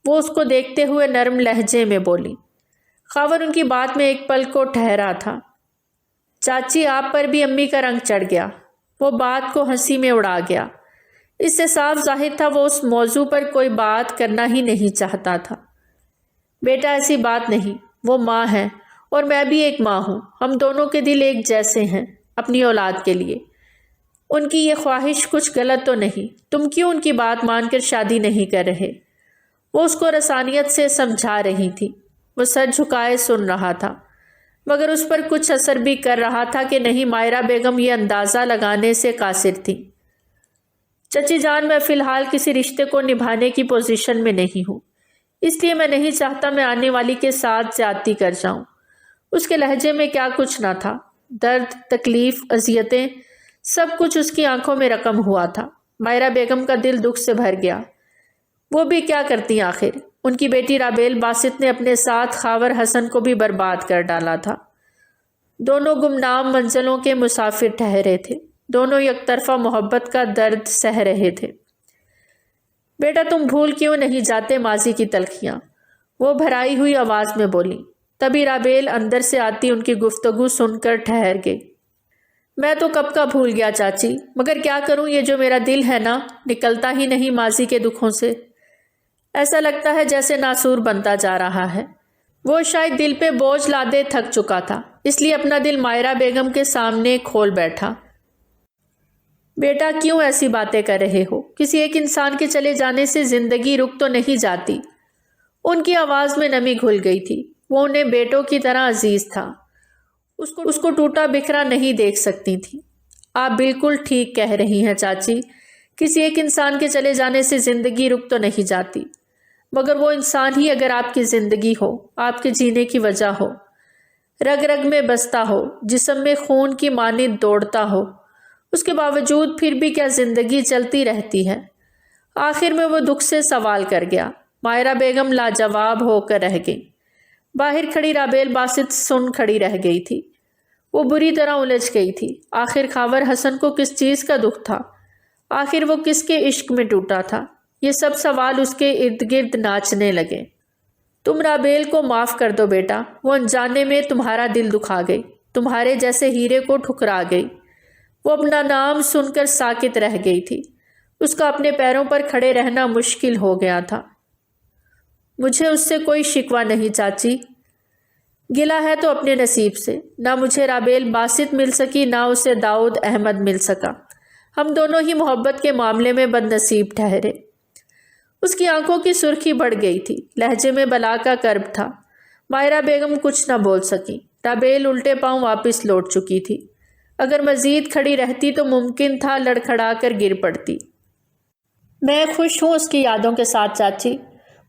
S1: وہ اس کو دیکھتے ہوئے نرم لہجے میں بولی۔ خاور ان کی بات میں ایک پل کو ٹھہرا تھا۔ چاچی آپ پر بھی امی کا رنگ چڑھ گیا۔ وہ بات کو ہنسی میں اڑا گیا۔ اس سے صاف ظاہر تھا وہ اس موضوع پر کوئی بات کرنا ہی نہیں چاہتا تھا۔ بیٹا ایسی بات نہیں، وہ ماں ہے اور میں بھی ایک ماں ہوں، ہم دونوں کے دل ایک جیسے ہیں اپنی اولاد کے لیے۔ ان کی یہ خواہش کچھ غلط تو نہیں، تم کیوں ان کی بات مان کر شادی نہیں کر رہے؟ وہ اس کو رسانیت سے سمجھا رہی تھی۔ وہ سر جھکائے سن رہا تھا، مگر اس پر کچھ اثر بھی کر رہا تھا کہ نہیں مائرہ بیگم یہ اندازہ لگانے سے قاصر تھی۔ چچی جان، میں فی الحال کسی رشتے کو نبھانے کی پوزیشن میں نہیں ہوں، اس لیے میں نہیں چاہتا میں آنے والی کے ساتھ زیادتی کر جاؤں۔ اس کے لہجے میں کیا کچھ نہ تھا، درد، تکلیف، اذیتیں، سب کچھ اس کی آنکھوں میں رقم ہوا تھا۔ مائرہ بیگم کا دل دکھ سے بھر گیا۔ وہ بھی کیا کرتی آخر؟ ان کی بیٹی رابیل باسط نے اپنے ساتھ خاور حسن کو بھی برباد کر ڈالا تھا۔ دونوں گمنام منزلوں کے مسافر ٹھہرے تھے، دونوں یک طرفہ محبت کا درد سہ رہے تھے۔ بیٹا تم بھول کیوں نہیں جاتے ماضی کی تلخیاں؟ وہ بھرائی ہوئی آواز میں بولی۔ تبھی رابیل اندر سے آتی ان کی گفتگو سن کر ٹھہر گئی۔ میں تو کب کا بھول گیا چاچی، مگر کیا کروں، یہ جو میرا دل ہے نا، نکلتا ہی نہیں ماضی کے دکھوں سے۔ ایسا لگتا ہے جیسے ناسور بنتا جا رہا ہے۔ وہ شاید دل پہ بوجھ لادے تھک چکا تھا، اس لیے اپنا دل مائرہ بیگم کے سامنے کھول بیٹھا۔ بیٹا کیوں ایسی باتیں کر رہے ہو؟ کسی ایک انسان کے چلے جانے سے زندگی رک تو نہیں جاتی۔ ان کی آواز میں نمی گھل گئی تھی۔ وہ انہیں بیٹوں کی طرح عزیز تھا، اس کو ٹوٹا بکھرا نہیں دیکھ سکتی تھی۔ آپ بالکل ٹھیک کہہ رہی ہیں چاچی، کسی ایک انسان کے چلے جانے سے زندگی رک تو نہیں جاتی، مگر وہ انسان ہی اگر آپ کی زندگی ہو، آپ کے جینے کی وجہ ہو، رگ رگ میں بستا ہو، جسم میں خون کی مانند دوڑتا ہو، اس کے باوجود پھر بھی کیا زندگی چلتی رہتی ہے؟ آخر میں وہ دکھ سے سوال کر گیا۔ مائرہ بیگم لاجواب ہو کر رہ گئی۔ باہر کھڑی رابیل باسط سن کھڑی رہ گئی تھی۔ وہ بری طرح الجھ گئی تھی۔ آخر خاور حسن کو کس چیز کا دکھ تھا؟ آخر وہ کس کے عشق میں ٹوٹا تھا؟ یہ سب سوال اس کے ارد گرد ناچنے لگے۔ تم رابیل کو معاف کر دو بیٹا، وہ انجانے میں تمہارا دل دکھا گئی، تمہارے جیسے ہیرے کو ٹھکرا گئی۔ وہ اپنا نام سن کر ساکت رہ گئی تھی۔ اس کا اپنے پیروں پر کھڑے رہنا مشکل ہو گیا تھا۔ مجھے اس سے کوئی شکوہ نہیں چاچی، گلہ ہے تو اپنے نصیب سے۔ نہ مجھے رابیل باسط مل سکی، نہ اسے داؤد احمد مل سکا۔ ہم دونوں ہی محبت کے معاملے میں بد نصیب ٹھہرے۔ اس کی آنکھوں کی سرخی بڑھ گئی تھی، لہجے میں بلا کا کرب تھا۔ مائرہ بیگم کچھ نہ بول سکی۔ رابیل الٹے پاؤں واپس لوٹ چکی تھی۔ اگر مزید کھڑی رہتی تو ممکن تھا لڑکھڑا کر گر پڑتی۔ میں خوش ہوں اس کی یادوں کے ساتھ چاچی،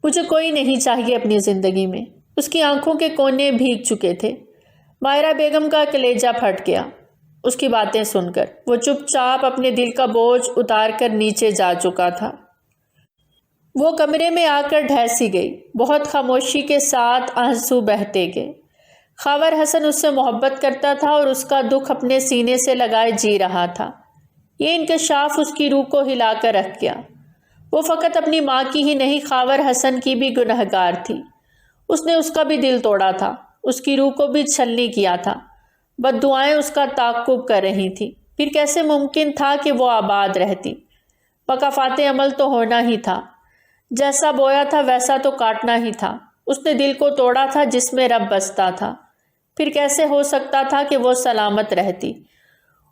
S1: مجھے کوئی نہیں چاہیے اپنی زندگی میں۔ اس کی آنکھوں کے کونے بھیگ چکے تھے۔ مائرہ بیگم کا کلیجہ پھٹ گیا اس کی باتیں سن کر۔ وہ چپ چاپ اپنے دل کا بوجھ اتار کر نیچے جا چکا تھا۔ وہ کمرے میں آ کر ڈھیسی گئی۔ بہت خاموشی کے ساتھ آنسو بہتے گئے۔ خاور حسن اس سے محبت کرتا تھا اور اس کا دکھ اپنے سینے سے لگائے جی رہا تھا۔ یہ انکشاف اس کی روح کو ہلا کر رکھ گیا۔ وہ فقط اپنی ماں کی ہی نہیں، خاور حسن کی بھی گنہگار تھی۔ اس نے اس کا بھی دل توڑا تھا، اس کی روح کو بھی چھلنی کیا تھا۔ بد دعائیں اس کا تعاقب کر رہی تھیں۔ پھر کیسے ممکن تھا کہ وہ آباد رہتی؟ مکافات عمل تو ہونا ہی تھا۔ جیسا بویا تھا ویسا تو کاٹنا ہی تھا۔ اس نے دل کو توڑا تھا جس میں رب بستا تھا۔ پھر کیسے ہو سکتا تھا کہ وہ سلامت رہتی،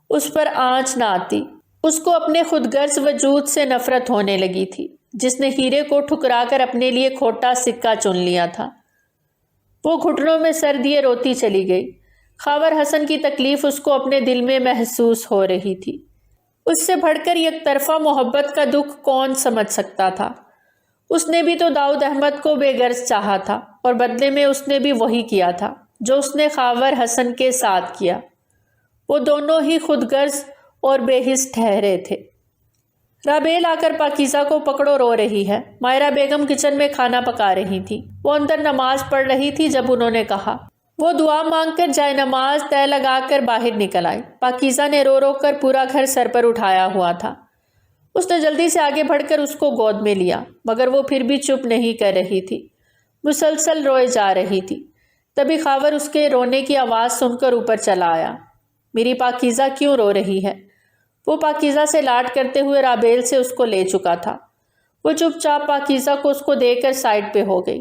S1: اس پر آنچ نہ آتی؟ اس کو اپنے خود غرض وجود سے نفرت ہونے لگی تھی، جس نے ہیرے کو ٹھکرا کر اپنے لیے کھوٹا سکہ چن لیا تھا۔ وہ گھٹنوں میں سر دیے روتی چلی گئی۔ خاور حسن کی تکلیف اس کو اپنے دل میں محسوس ہو رہی تھی۔ اس سے بڑھ کر یک طرفہ محبت کا دکھ کون سمجھ سکتا تھا؟ اس نے بھی تو داؤد احمد کو بے غرض چاہا تھا، اور بدلے میں اس نے بھی وہی کیا تھا جو اس نے خاور حسن کے ساتھ کیا۔ وہ دونوں ہی خود غرض اور بے حس ٹھہرے تھے۔ رابیل آ کر پاکیزہ کو پکڑو رو رہی ہے۔ مائرہ بیگم کچن میں کھانا پکا رہی تھی۔ وہ اندر نماز پڑھ رہی تھی جب انہوں نے کہا۔ وہ دعا مانگ کر جائے نماز طے لگا کر باہر نکل آئی۔ پاکیزہ نے رو رو کر پورا گھر سر پر اٹھایا ہوا تھا۔ اس نے جلدی سے آگے بڑھ کر اس کو گود میں لیا، مگر وہ پھر بھی چپ نہیں کر رہی تھی، مسلسل روئے جا رہی تھی۔ تبھی خاور اس کے رونے کی آواز سن کر اوپر چلا آیا۔ میری پاکیزہ کیوں رو رہی ہے؟ وہ پاکیزہ سے لاڈ کرتے ہوئے رابیل سے اس کو لے چکا تھا۔ وہ چپ چاپ پاکیزہ کو اس کو دے کر سائڈ پہ ہو گئی۔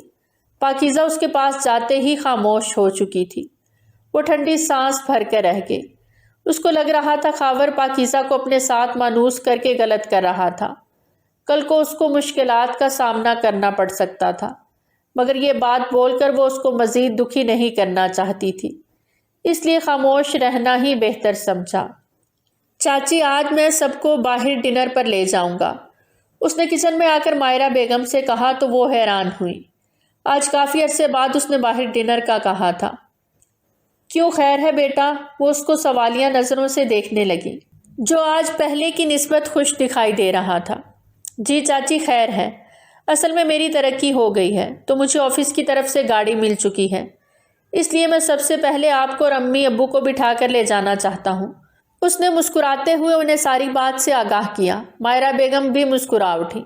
S1: پاکیزہ اس کے پاس جاتے ہی خاموش ہو چکی تھی۔ وہ ٹھنڈی سانس بھر کر رہ گئی۔ اس کو لگ رہا تھا خاور پاکیزہ کو اپنے ساتھ مانوس کر کے غلط کر رہا تھا۔ کل کو اس کو مشکلات کا سامنا کرنا پڑ سکتا تھا، مگر یہ بات بول کر وہ اس کو مزید دکھی نہیں کرنا چاہتی تھی، اس لیے خاموش رہنا ہی بہتر سمجھا۔ چاچی آج میں سب کو باہر ڈنر پر لے جاؤں گا، اس نے کچن میں آ کر مائرہ بیگم سے کہا تو وہ حیران ہوئی۔ آج کافی عرصے بعد اس نے باہر ڈنر کا کہا تھا۔ کیوں خیر ہے بیٹا؟ وہ اس کو سوالیہ نظروں سے دیکھنے لگی، جو آج پہلے کی نسبت خوش دکھائی دے رہا تھا۔ جی چاچی خیر ہے، اصل میں میری ترقی ہو گئی ہے تو مجھے آفس کی طرف سے گاڑی مل چکی ہے، اس لیے میں سب سے پہلے آپ کو اور امی ابو کو بٹھا کر لے جانا چاہتا ہوں۔ اس نے مسکراتے ہوئے انہیں ساری بات سے آگاہ کیا۔ مائرہ بیگم بھی مسکرا اٹھی۔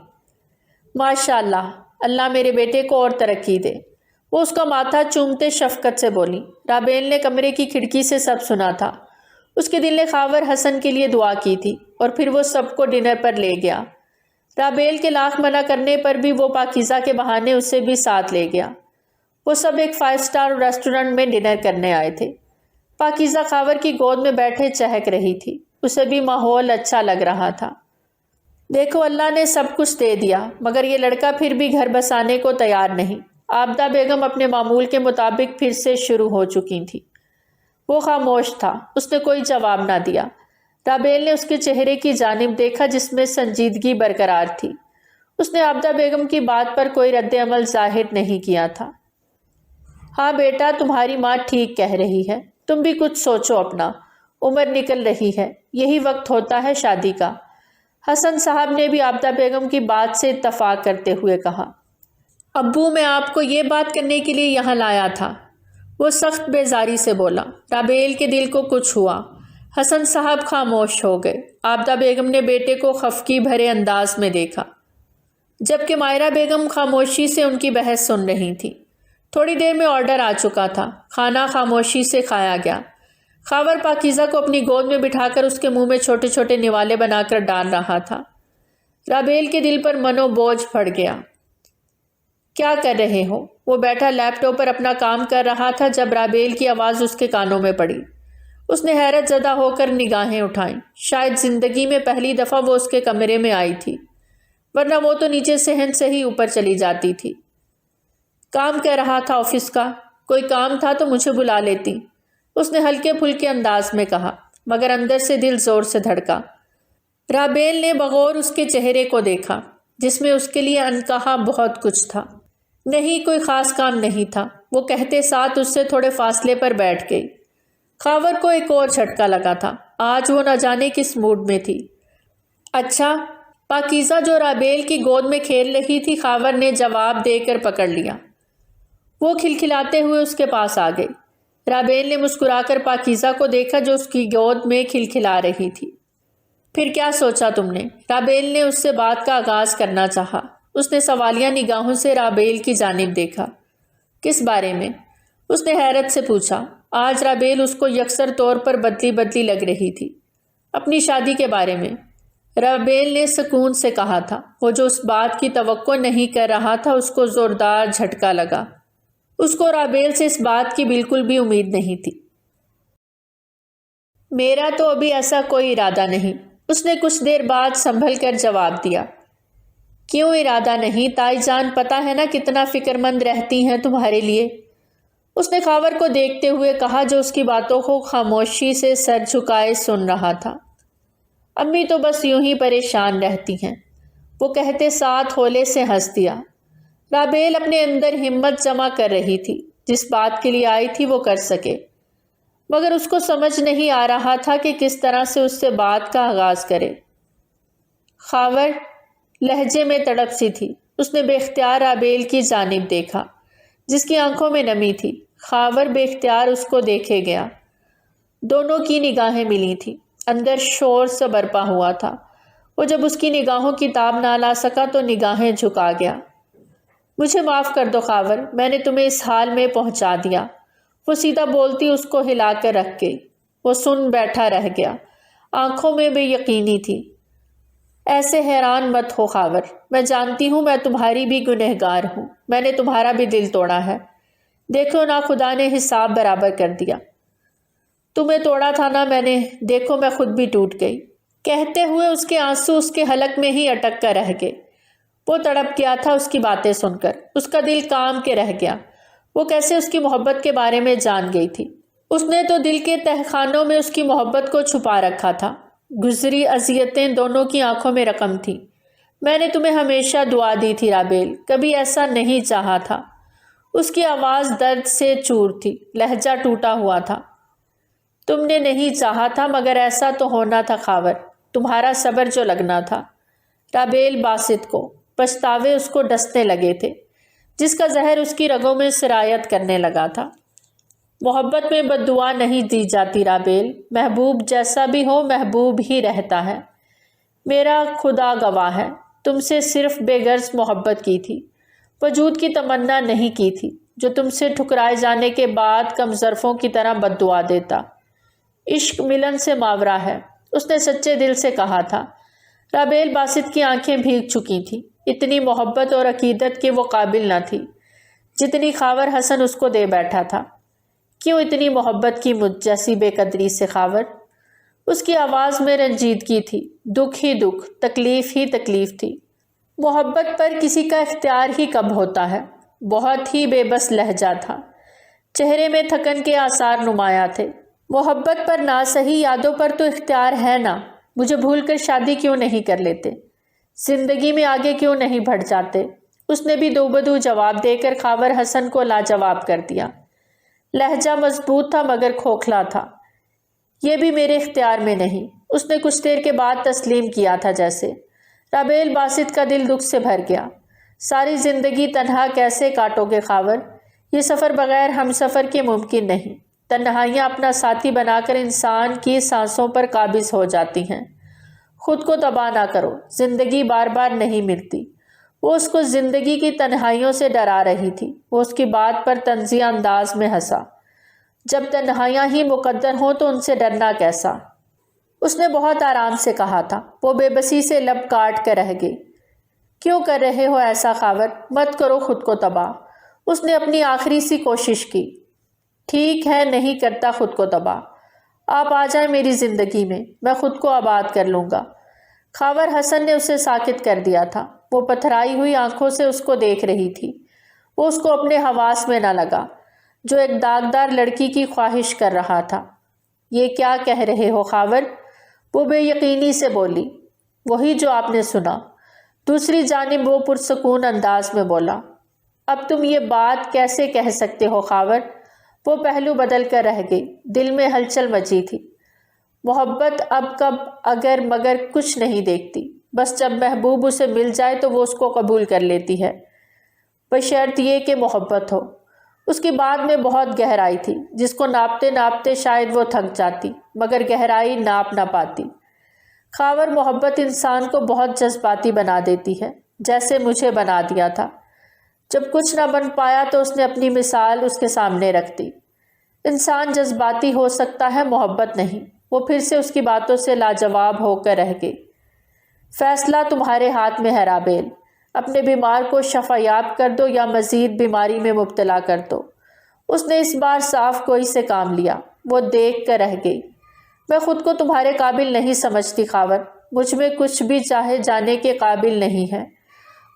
S1: ماشاء اللہ، اللہ میرے بیٹے کو اور ترقی دے، وہ اس کا ماتھا چومتے شفقت سے بولی۔ رابیل نے کمرے کی کھڑکی سے سب سنا تھا۔ اس کے دل نے خاور حسن کے لیے دعا کی تھی، اور پھر وہ سب کو ڈنر پر لے گیا۔ رابیل کے لاکھ منع کرنے پر بھی وہ پاکیزہ کے بہانے اسے بھی ساتھ لے گیا۔ وہ سب ایک 5 اسٹار ریسٹورنٹ میں ڈنر کرنے آئے تھے۔ پاکیزہ خاور کی گود میں بیٹھے چہک رہی تھی، اسے بھی ماحول اچھا لگ رہا تھا۔ دیکھو اللہ نے سب کچھ دے دیا، مگر یہ لڑکا پھر بھی گھر بسانے کو تیار نہیں۔ عابدہ بیگم اپنے معمول کے مطابق پھر سے شروع ہو چکی تھی۔ وہ خاموش تھا، اس نے کوئی جواب نہ دیا۔ رابیل نے اس کے چہرے کی جانب دیکھا جس میں سنجیدگی برقرار تھی۔ اس نے عابدہ بیگم کی بات پر کوئی رد عمل ظاہر نہیں کیا تھا۔ ہاں بیٹا، تمہاری ماں ٹھیک کہہ رہی ہے، تم بھی کچھ سوچو اپنا، عمر نکل رہی ہے، یہی وقت ہوتا ہے شادی کا۔ حسن صاحب نے بھی عابدہ بیگم کی بات سے اتفاق کرتے ہوئے کہا۔ ابو، میں آپ کو یہ بات کرنے کے لیے یہاں لایا تھا، وہ سخت بیزاری سے بولا۔ رابیل کے دل کو کچھ ہوا۔ حسن صاحب خاموش ہو گئے۔ عابدہ بیگم نے بیٹے کو خفگی بھرے انداز میں دیکھا، جبکہ مائرہ بیگم خاموشی سے ان کی بحث سن رہی تھی۔ تھوڑی دیر میں آرڈر آ چکا تھا، کھانا خاموشی سے کھایا گیا۔ خاور پاکیزہ کو اپنی گود میں بٹھا کر اس کے منہ میں چھوٹے چھوٹے نوالے بنا کر ڈال رہا تھا۔ رابیل کے دل پر منو بوجھ پڑ گیا۔ کیا کر رہے ہو؟ وہ بیٹھا لیپ ٹاپ پر اپنا کام کر رہا تھا جب رابیل کی آواز اس کے کانوں میں پڑی۔ اس نے حیرت زدہ ہو کر نگاہیں اٹھائیں۔ شاید زندگی میں پہلی دفعہ وہ اس کے کمرے میں آئی تھی، ورنہ وہ تو نیچے صحن سے ہی اوپر چلی جاتی تھی۔ کام کر رہا تھا آفس کا، کوئی کام تھا تو مجھے بلا لیتی، اس نے ہلکے پھلکے انداز میں کہا، مگر اندر سے دل زور سے دھڑکا۔ رابیل نے بغور اس کے چہرے کو دیکھا، جس میں اس کے لیے انکہا بہت کچھ تھا۔ نہیں، کوئی خاص کام نہیں تھا، وہ کہتے ساتھ اس سے تھوڑے فاصلے پر بیٹھ گئی۔ خاور کو ایک اور جھٹکا لگا تھا، آج وہ نہ جانے کس موڈ میں تھی۔ اچھا، پاکیزہ جو رابیل کی گود میں کھیل رہی تھی، خاور نے جواب دے کر پکڑ لیا۔ وہ کھلکھلاتے ہوئے اس کے پاس آ گئی۔ رابیل نے مسکرا کر پاکیزہ کو دیکھا جو اس کی گود میں کھلکھلا رہی تھی۔ پھر کیا سوچا تم نے؟ رابیل نے اس سے بات کا آغاز کرنا چاہا۔ اس نے سوالیہ نگاہوں سے رابیل کی جانب دیکھا۔ کس بارے میں؟ اس نے حیرت سے پوچھا۔ آج رابیل اس کو یکسر طور پر بدلی بدلی لگ رہی تھی۔ اپنی شادی کے بارے میں، رابیل نے سکون سے کہا تھا۔ وہ جو اس بات کی توقع نہیں کر رہا تھا، اس کو زوردار جھٹکا لگا۔ اس کو رابیل سے اس بات کی بالکل بھی امید نہیں تھی۔ میرا تو ابھی ایسا کوئی ارادہ نہیں، اس نے کچھ دیر بعد سنبھل کر جواب دیا۔ کیوں ارادہ نہیں؟ تائی جان پتہ ہے نا کتنا فکر مند رہتی ہیں تمہارے لیے، اس نے خاور کو دیکھتے ہوئے کہا جو اس کی باتوں کو خاموشی سے سر جھکائے سن رہا تھا۔ امی تو بس یوں ہی پریشان رہتی ہیں، وہ کہتے ساتھ ہولے سے ہنس دیا۔ رابیل اپنے اندر ہمت جمع کر رہی تھی، جس بات کے لیے آئی تھی وہ کر سکے، مگر اس کو سمجھ نہیں آ رہا تھا کہ کس طرح سے اس سے بات کا آغاز کرے۔ خاور لہجے میں تڑپ سی تھی۔ اس نے بے اختیار رابیل کی جانب دیکھا جس کی آنکھوں میں نمی تھی۔ خاور بے اختیار اس کو دیکھے گیا۔ دونوں کی نگاہیں ملی تھیں۔ اندر شور سا برپا ہوا تھا۔ وہ جب اس کی نگاہوں کی تاب نہ لا سکا تو نگاہیں جھکا گیا۔ مجھے معاف کر دو خاور، میں نے تمہیں اس حال میں پہنچا دیا۔ وہ سیدھا بولتی اس کو ہلا کر رکھ گئی۔ وہ سن بیٹھا رہ گیا، آنکھوں میں بے یقینی تھی۔ ایسے حیران مت ہو خاور، میں جانتی ہوں میں تمہاری بھی گنہگار ہوں، میں نے تمہارا بھی دل توڑا ہے۔ دیکھو نا خدا نے حساب برابر کر دیا۔ تمہیں توڑا تھا نا میں نے، دیکھو میں خود بھی ٹوٹ گئی۔ کہتے ہوئے اس کے آنسو اس کے حلق میں ہی اٹک کر رہ گئے۔ وہ تڑپ گیا تھا اس کی باتیں سن کر، اس کا دل کام کے رہ گیا۔ وہ کیسے اس کی محبت کے بارے میں جان گئی تھی؟ اس نے تو دل کے تہخانوں میں اس کی محبت کو چھپا رکھا تھا۔ گزری اذیتیں دونوں کی آنکھوں میں رقم تھی۔ میں نے تمہیں ہمیشہ دعا دی تھی رابیل، کبھی ایسا نہیں چاہا تھا۔ اس کی آواز درد سے چور تھی، لہجہ ٹوٹا ہوا تھا۔ تم نے نہیں چاہا تھا مگر ایسا تو ہونا تھا خاور، تمہارا صبر جو لگنا تھا۔ رابیل باسط کو پچھتاوے اس کو ڈسنے لگے تھے، جس کا زہر اس کی رگوں میں سرایت کرنے لگا تھا۔ محبت میں بد دعا نہیں دی جاتی رابیل، محبوب جیسا بھی ہو محبوب ہی رہتا ہے۔ میرا خدا گواہ ہے، تم سے صرف بے غرض محبت کی تھی، وجود کی تمنا نہیں کی تھی، جو تم سے ٹھکرائے جانے کے بعد کم ظرفوں کی طرح بد دعا دیتا۔ عشق ملن سے ماورا ہے، اس نے سچے دل سے کہا تھا۔ رابیل باسط کی آنکھیں بھیگ چکی تھیں، اتنی محبت اور عقیدت کے وہ قابل نہ تھی جتنی خاور حسن اس کو دے بیٹھا تھا۔ کیوں اتنی محبت کی مجھ جیسی بے قدری سے خاور؟ اس کی آواز میں رنجیدگی تھی، دکھ ہی دکھ، تکلیف ہی تکلیف تھی۔ محبت پر کسی کا اختیار ہی کب ہوتا ہے؟ بہت ہی بے بس لہجہ تھا، چہرے میں تھکن کے آثار نمایاں تھے۔ محبت پر نہ صحیح یادوں پر تو اختیار ہے نا، مجھے بھول کر شادی کیوں نہیں کر لیتے؟ زندگی میں آگے کیوں نہیں بڑھ جاتے؟ اس نے بھی دو بدو جواب دے کر خاور حسن کو لاجواب کر دیا۔ لہجہ مضبوط تھا مگر کھوکھلا تھا۔ یہ بھی میرے اختیار میں نہیں، اس نے کچھ دیر کے بعد تسلیم کیا تھا جیسے۔ رابیل باسط کا دل دکھ سے بھر گیا۔ ساری زندگی تنہا کیسے کاٹو گے خاور؟ یہ سفر بغیر ہم سفر کے ممکن نہیں۔ تنہائیاں اپنا ساتھی بنا کر انسان کی سانسوں پر قابض ہو جاتی ہیں۔ خود کو تباہ نہ کرو، زندگی بار بار نہیں ملتی۔ وہ اس کو زندگی کی تنہائیوں سے ڈرا رہی تھی۔ وہ اس کی بات پر طنزیہ انداز میں ہنسا۔ جب تنہائیاں ہی مقدر ہوں تو ان سے ڈرنا کیسا؟ اس نے بہت آرام سے کہا تھا۔ وہ بے بسی سے لب کاٹ کر رہ گئی۔ کیوں کر رہے ہو ایسا خاور؟ مت کرو خود کو تباہ۔ اس نے اپنی آخری سی کوشش کی۔ ٹھیک ہے، نہیں کرتا خود کو تباہ۔ آپ آ جائیں میری زندگی میں خود کو آباد کر لوں گا۔ خاور حسن نے اسے ساکت کر دیا تھا۔ وہ پتھرائی ہوئی آنکھوں سے اس کو دیکھ رہی تھی۔ وہ اس کو اپنے حواس میں نہ لگا، جو ایک داغدار لڑکی کی خواہش کر رہا تھا۔ یہ کیا کہہ رہے ہو خاور؟ وہ بے یقینی سے بولی۔ وہی جو آپ نے سنا۔ دوسری جانب وہ پرسکون انداز میں بولا۔ اب تم یہ بات کیسے کہہ سکتے ہو خاور؟ وہ پہلو بدل کر رہ گئی، دل میں ہلچل مچی تھی۔ محبت اب کب اگر مگر کچھ نہیں دیکھتی، بس جب محبوب اسے مل جائے تو وہ اس کو قبول کر لیتی ہے، بشرط یہ کہ محبت ہو۔ اس کی بات میں بہت گہرائی تھی جس کو ناپتے ناپتے شاید وہ تھک جاتی، مگر گہرائی ناپ نہ پاتی۔ خاور، محبت انسان کو بہت جذباتی بنا دیتی ہے، جیسے مجھے بنا دیا تھا۔ جب کچھ نہ بن پایا تو اس نے اپنی مثال اس کے سامنے رکھ دی۔ انسان جذباتی ہو سکتا ہے، محبت نہیں۔ وہ پھر سے اس کی باتوں سے لاجواب ہو کر رہ گئی۔ فیصلہ تمہارے ہاتھ میں ہے رابیل، اپنے بیمار کو شفا یاب کر دو یا مزید بیماری میں مبتلا کر دو۔ اس نے اس بار صاف کوئی سے کام لیا۔ وہ دیکھ کر رہ گئی۔ میں خود کو تمہارے قابل نہیں سمجھتی خاور، مجھ میں کچھ بھی چاہے جانے کے قابل نہیں ہے،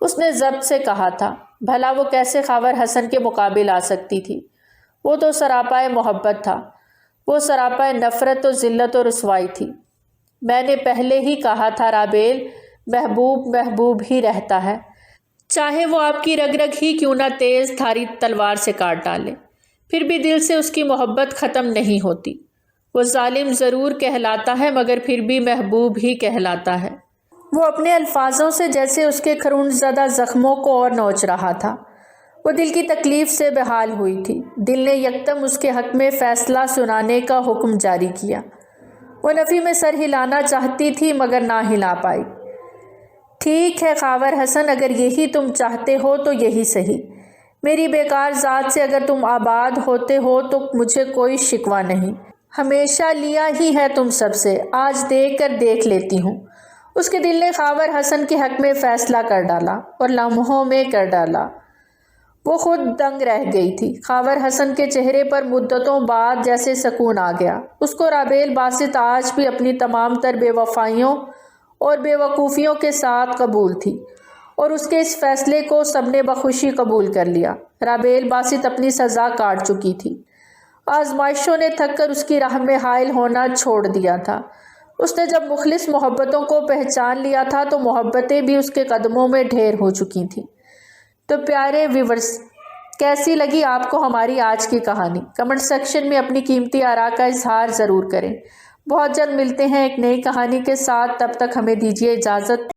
S1: اس نے ضبط سے کہا تھا۔ بھلا وہ کیسے خاور حسن کے مقابل آ سکتی تھی؟ وہ تو سراپائے محبت تھا، وہ سراپائے نفرت و ذلت و رسوائی تھی۔ میں نے پہلے ہی کہا تھا رابیل، محبوب محبوب ہی رہتا ہے، چاہے وہ آپ کی رگ رگ ہی کیوں نہ تیز دھاری تلوار سے کاٹ ڈالے، پھر بھی دل سے اس کی محبت ختم نہیں ہوتی۔ وہ ظالم ضرور کہلاتا ہے مگر پھر بھی محبوب ہی کہلاتا ہے۔ وہ اپنے الفاظوں سے جیسے اس کے خون زدہ زخموں کو اور نوچ رہا تھا۔ وہ دل کی تکلیف سے بحال ہوئی تھی۔ دل نے یکدم اس کے حق میں فیصلہ سنانے کا حکم جاری کیا۔ وہ نفی میں سر ہلانا چاہتی تھی مگر نہ ہلا پائی۔ ٹھیک ہے خاور حسن، اگر یہی تم چاہتے ہو تو یہی صحیح۔ میری بیکار ذات سے اگر تم آباد ہوتے ہو تو مجھے کوئی شکوہ نہیں، ہمیشہ لیا ہی ہے تم سب سے، آج دیکھ کر دیکھ لیتی ہوں۔ اس کے دل نے خاور حسن کے حق میں فیصلہ کر ڈالا اور لمحوں میں کر ڈالا۔ وہ خود دنگ رہ گئی تھی۔ خاور حسن کے چہرے پر مدتوں بعد جیسے سکون آ گیا۔ اس کو رابیل باسط آج بھی اپنی تمام تر بے وفائیوں اور بے وقوفیوں کے ساتھ قبول تھی، اور اس کے اس فیصلے کو سب نے بخوشی قبول کر لیا۔ رابیل باسط اپنی سزا کاٹ چکی تھی۔ آزمائشوں نے تھک کر اس کی راہ میں حائل ہونا چھوڑ دیا تھا۔ اس نے جب مخلص محبتوں کو پہچان لیا تھا تو محبتیں بھی اس کے قدموں میں ڈھیر ہو چکی تھیں۔ تو پیارے ویورز، کیسی لگی آپ کو ہماری آج کی کہانی؟ کمنٹ سیکشن میں اپنی قیمتی آراء کا اظہار ضرور کریں۔ بہت جلد ملتے ہیں ایک نئی کہانی کے ساتھ، تب تک ہمیں دیجیے اجازت۔